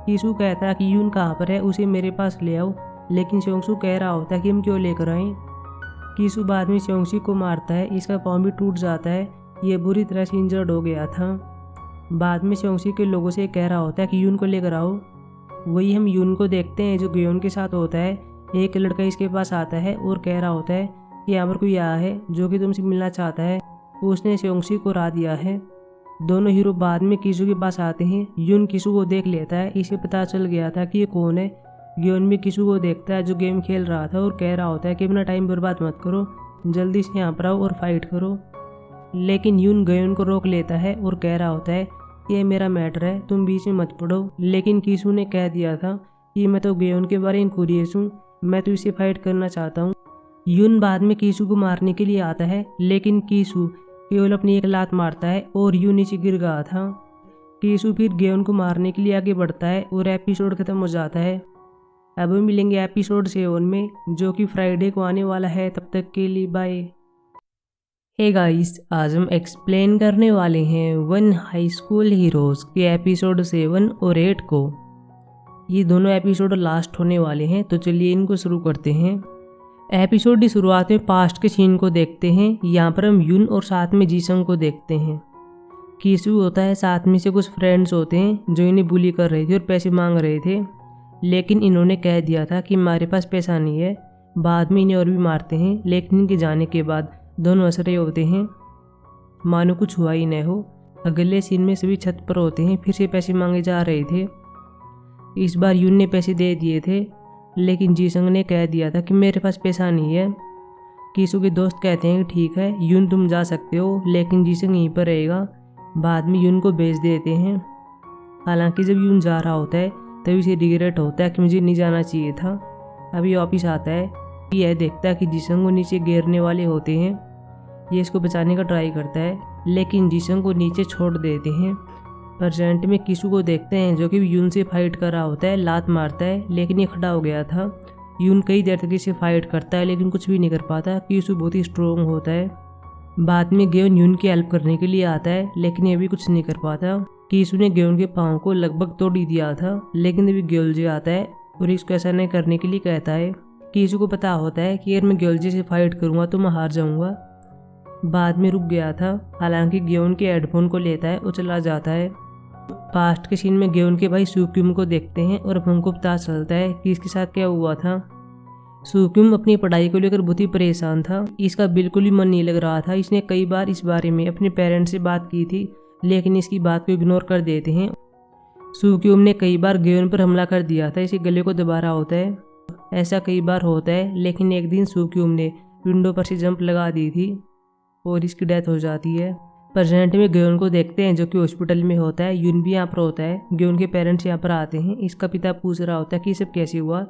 कीसू कहता है कि यून कहाँ पर है, उसे मेरे पास ले आओ। लेकिन सेयोंगसू कह रहा होता है कि हम क्यों लेकर आए। कीसू बाद में सेयोंगसी को मारता है, इसका पाँव भी टूट जाता है, ये बुरी तरह से इंजर्ड हो गया था। बाद में सेयोंगसी के लोगों से कह रहा होता है कि यून को लेकर आओ। वही हम यून को देखते हैं जो ग्योन के साथ होता है। एक लड़का इसके पास आता है और कह रहा होता है कि यहाँ पर कोई आया है जो कि तुमसे मिलना चाहता है, उसने सेयोंगसी को रा दिया है। दोनों हीरो बाद में कीसू के पास आते हैं। यून कीसू को देख लेता है, इसे पता चल गया था कि ये कौन है। ग्योन भी कीसू को देखता है जो गेम खेल रहा था और कह रहा होता है कि अपना टाइम बर्बाद मत करो, जल्दी से यहाँ पर आओ और फाइट करो। लेकिन यून ग्योन को रोक लेता है और कह रहा होता है ये मेरा मैटर है, तुम बीच में मत पड़ो। लेकिन कीसू ने कह दिया था कि मैं तो ग्योन के बारे में क्यूरियस हूँ, मैं तो इसे फाइट करना चाहता हूँ। यून बाद में कीसू को मारने के लिए आता है, लेकिन कीसू केवल अपनी एक लात मारता है और यून नीचे गिर गया था। कीसू फिर ग्योन को मारने के लिए आगे बढ़ता है और एपिसोड खत्म हो जाता है। अब मिलेंगे एपिसोड 7 में जो कि फ्राइडे को आने वाला है। तब तक के लिए बाय। हे गाइस, आज हम एक्सप्लेन करने वाले हैं वन हाई स्कूल हीरोज के एपिसोड 7 और 8 को। ये दोनों एपिसोड लास्ट होने वाले हैं, तो चलिए इनको शुरू करते हैं। एपिसोड की शुरुआत में पास्ट के सीन को देखते हैं। यहाँ पर हम यून और साथ में जीसंग को देखते हैं। कीसू होता है, साथ में से कुछ फ्रेंड्स होते हैं जो इन्हें बुली कर रहे थे और पैसे मांग रहे थे, लेकिन इन्होंने कह दिया था कि हमारे पास पैसा नहीं है। बाद में इन्हें और भी मारते हैं, लेकिन इनके जाने के बाद दोनों हंस रहे होते हैं मानो कुछ हुआ ही न हो। अगले सीन में सभी छत पर होते हैं, फिर से पैसे मांगे जा रहे थे। इस बार यून ने पैसे दे दिए थे, लेकिन जीसंग ने कह दिया था कि मेरे पास पैसा नहीं है। कीसू के दोस्त कहते हैं कि ठीक है यून तुम जा सकते हो, लेकिन जीसंग यहीं पर रहेगा। बाद में यून को भेज देते हैं। हालांकि जब यून जा रहा होता है तभी उसे रिग्रेट होता है कि मुझे नहीं जाना चाहिए था। अभी वापिस आता है, यह देखता है कि जीसंग को नीचे गिरने वाले होते हैं। ये इसको बचाने का ट्राई करता है, लेकिन जीसंग को नीचे छोड़ देते हैं। प्रेजेंट में कीसू को देखते हैं जो कि यून से फाइट कर रहा होता है, लात मारता है, लेकिन ये खड़ा हो गया था। यून कई देर तक इसे फाइट करता है लेकिन कुछ भी नहीं कर पाता। कीसू बहुत ही स्ट्रोंग होता है। बाद में ग्योन यून की हेल्प करने के लिए आता है, लेकिन ये भी कुछ नहीं कर पाता। कीसू ने ग्योन के पाँव को लगभग तोड़ ही दिया था, लेकिन अभी ग्योलजे आता है और इसको ऐसा नहीं करने के लिए कहता है। कीसू को पता होता है कि अगर मैं ग्योलजे से फाइट करूँगा तो मैं हार जाऊँगा। बाद में रुक गया था। हालांकि ग्योन के हेडफोन को लेता है और चला जाता है। पास्ट के सीन में ग्योन के भाई सुक्यूम को देखते हैं और अब हमको पता चलता है कि इसके साथ क्या हुआ था। सुक्यूम अपनी पढ़ाई को लेकर बहुत ही परेशान था, इसका बिल्कुल भी मन नहीं लग रहा था। इसने कई बार इस बारे में अपने पेरेंट्स से बात की थी, लेकिन इसकी बात को इग्नोर कर देते हैं। सुक्यूम ने कई बार ग्योन पर हमला कर दिया था, इसे गले को दबा रहा होता है। ऐसा कई बार होता है, लेकिन एक दिन सुक्यूम ने विंडो पर से जंप लगा दी थी और इसकी डेथ हो जाती है। प्रेजेंट में ग्योन को देखते हैं जो कि हॉस्पिटल में होता है। यून भी यहाँ पर होता है। ग्योन के पेरेंट्स यहाँ पर आते हैं। इसका पिता पूछ रहा होता है कि सब कैसे हुआ,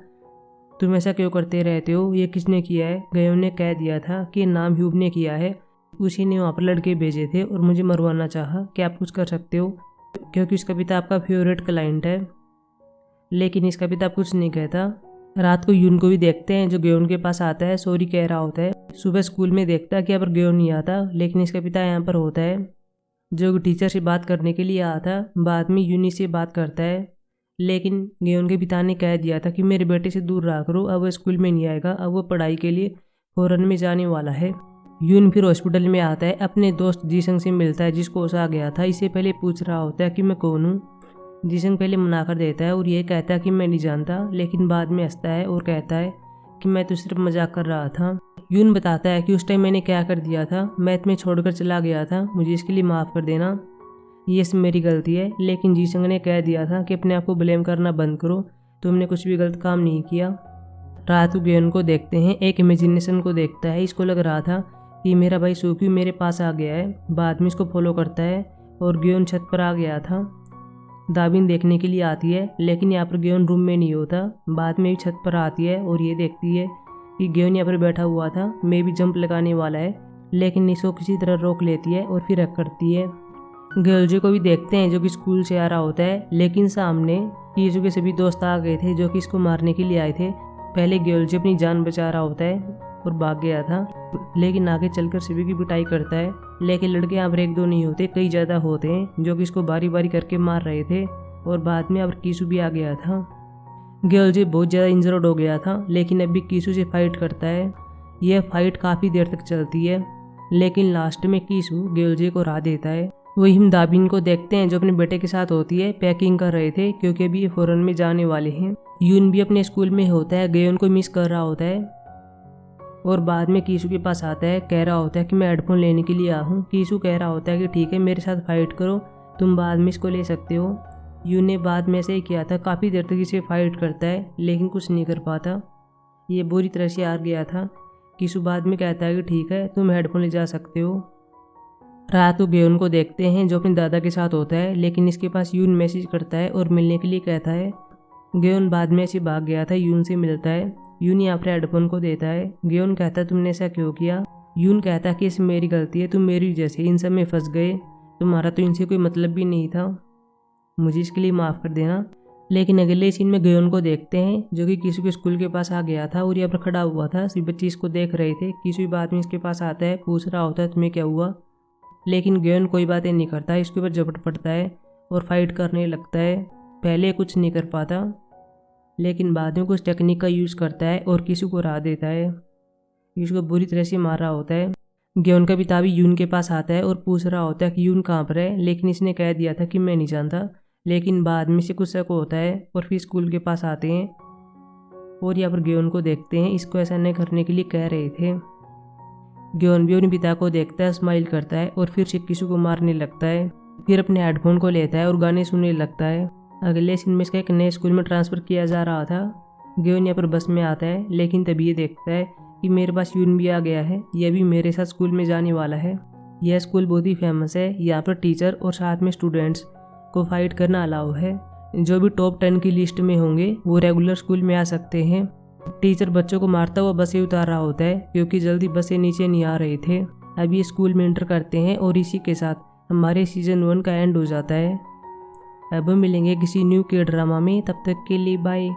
तुम ऐसा क्यों करते रहते हो, ये किसने किया है। ग्योन ने कह दिया था कि नाम ह्यूब ने किया है, उसी ने वहाँ पर लड़के भेजे थे और मुझे मरवाना चाहा, क्या आप कुछ कर सकते हो, क्योंकि इसका पिता आपका फेवरेट क्लाइंट है। लेकिन इसका पिता कुछ नहीं कहता। रात को यून को भी देखते हैं जो ग्योन के पास आता है, सॉरी कह रहा होता है। सुबह स्कूल में देखता है कि यहाँ पर ग्योन नहीं आता, लेकिन इसका पिता यहाँ पर होता है जो टीचर से बात करने के लिए आया था। बाद में यूनी से बात करता है, लेकिन ग्योन के पिता ने कह दिया था कि मेरे बेटे से दूर रहा करो, अब वो स्कूल में नहीं आएगा, अब वो पढ़ाई के लिए फॉरेन में जाने वाला है। यून फिर हॉस्पिटल में आता है, अपने दोस्त जीसंग से मिलता है जिसको होश आ गया था। इससे पहले पूछ रहा होता है कि मैं कौन हूँ। जीसंग पहले मना कर देता है और ये कहता है कि मैं नहीं जानता, लेकिन बाद में हंसता है और कहता है कि मैं तो सिर्फ मजाक कर रहा था। यून बताता है कि उस टाइम मैंने क्या कर दिया था, मैं तुम्हें छोड़कर चला गया था, मुझे इसके लिए माफ़ कर देना, ये सब मेरी गलती है। लेकिन जीसंग ने कह दिया था कि अपने आप को ब्लेम करना बंद करो, तुमने कुछ भी गलत काम नहीं किया। रातू गेन को देखते हैं, एक इमेजिनेशन को देखता है। इसको लग रहा था कि मेरा भाई सूक्यू मेरे पास आ गया है। बाद में इसको फॉलो करता है और ग्योन छत पर आ गया था। दाबिन देखने के लिए आती है, लेकिन यहाँ पर ग्योन रूम में नहीं होता। बाद में भी छत पर आती है और ये देखती है कि ग्योन यहाँ पर बैठा हुआ था, मे भी जंप लगाने वाला है, लेकिन इसको किसी तरह रोक लेती है और फिर हक करती है। गर्लजे को भी देखते हैं जो कि स्कूल से आ रहा होता है, लेकिन सामने कीजू के सभी दोस्त आ गए थे जो कि इसको मारने के लिए आए थे। पहले गर्लजे अपनी जान बचा रहा होता है और भाग गया था, लेकिन आगे चलकर सभी की पिटाई करता है। लेकिन लड़के यहाँ पर एक दो नहीं होते, कई ज़्यादा होते हैं जो कि इसको बारी बारी करके मार रहे थे। और बाद में अब कीसू भी आ गया था। गर्लजे बहुत ज़्यादा इंजर्ड हो गया था, लेकिन अभी कीसू से फाइट करता है। यह फाइट काफ़ी देर तक चलती है, लेकिन लास्ट में कीसू गर्लजे को हरा देता है। वही हम दाबिन को देखते हैं जो अपने बेटे के साथ होती है, पैकिंग कर रहे थे क्योंकि अभी ये फॉरेन में जाने वाले हैं। यून भी अपने स्कूल में होता है, गेयोन को मिस कर रहा होता है और बाद में कीसू के पास आता है, कह रहा होता है कि मैं हेडफोन लेने के लिए आया हूँ। कीसू कह रहा होता है कि ठीक है, मेरे साथ फाइट करो, तुम बाद में इसको ले सकते हो। यून ने बाद में ऐसे ही किया था, काफ़ी देर तक इसे फाइट करता है लेकिन कुछ नहीं कर पाता, ये बुरी तरह से हार गया था। कीसू बाद में कहता है कि ठीक है, तुम हेडफोन ले जा सकते हो। रातू गेयोन को देखते हैं जो अपने दादा के साथ होता है, लेकिन इसके पास यून मैसेज करता है और मिलने के लिए कहता है। गेयोन बाद में ऐसे भाग गया था, यून से मिलता है। यून यहाँ पर हेडफोन को देता है। गेयोन कहता है तुमने ऐसा क्यों किया। यून कहता है कि इसमें मेरी गलती है, तुम मेरी वजह से इन सब में फंस गए, तुम्हारा तो इनसे कोई मतलब भी नहीं था, मुझे इसके लिए माफ़ कर देना। लेकिन अगले सीन में गेयोन को देखते हैं जो कि कीसू के स्कूल के पास आ गया था और यहाँ पर खड़ा हुआ था, सभी बच्चे इसको देख रहे थे। कीसू बाद में इसके पास आता है, पूछ रहा होता है तुम्हें क्या हुआ, लेकिन गेयोन कोई बातें नहीं करता, इसके ऊपर झपट पड़ता है और फाइट करने लगता है। पहले कुछ नहीं कर पाता, लेकिन बाद में कुछ टेक्निक का यूज़ करता है और किसी को हरा देता है। इसको बुरी तरह से मारा होता है। गेयोन का पिता भी यून के पास आता है और पूछ रहा होता है कि यून कहाँ पर है, लेकिन इसने कह दिया था कि मैं नहीं जानता। लेकिन बाद में से कुछ शक होता है और फिर स्कूल के पास आते हैं और यहाँ पर गेयोन को देखते हैं, इसको ऐसा नहीं करने के लिए कह रहे थे। गेयोन भी अपने पिता को देखता है, स्माइल करता है और फिर से किसी को मारने लगता है। फिर अपने हेडफोन को लेता है और गाने सुनने लगता है। अगले सीन में इसका एक नए स्कूल में ट्रांसफ़र किया जा रहा था। गेयोन यहाँ पर बस में आता है, लेकिन तभी ये देखता है कि मेरे पास यून भी आ गया है, यह भी मेरे साथ स्कूल में जाने वाला है। यह स्कूल बहुत ही फेमस है, यहाँ पर टीचर और साथ में स्टूडेंट्स को फाइट करना अलाउ है। जो भी टॉप 10 की लिस्ट में होंगे वो रेगुलर स्कूल में आ सकते हैं। टीचर बच्चों को मारता हुआ बसें उतार रहा होता है क्योंकि जल्दी बसें नीचे नहीं आ रहे थे। अब ये स्कूल में एंटर करते हैं और इसी के साथ हमारे सीज़न 1 का एंड हो जाता है। अब मिलेंगे किसी न्यू के ड्रामा में, तब तक के लिए बाय।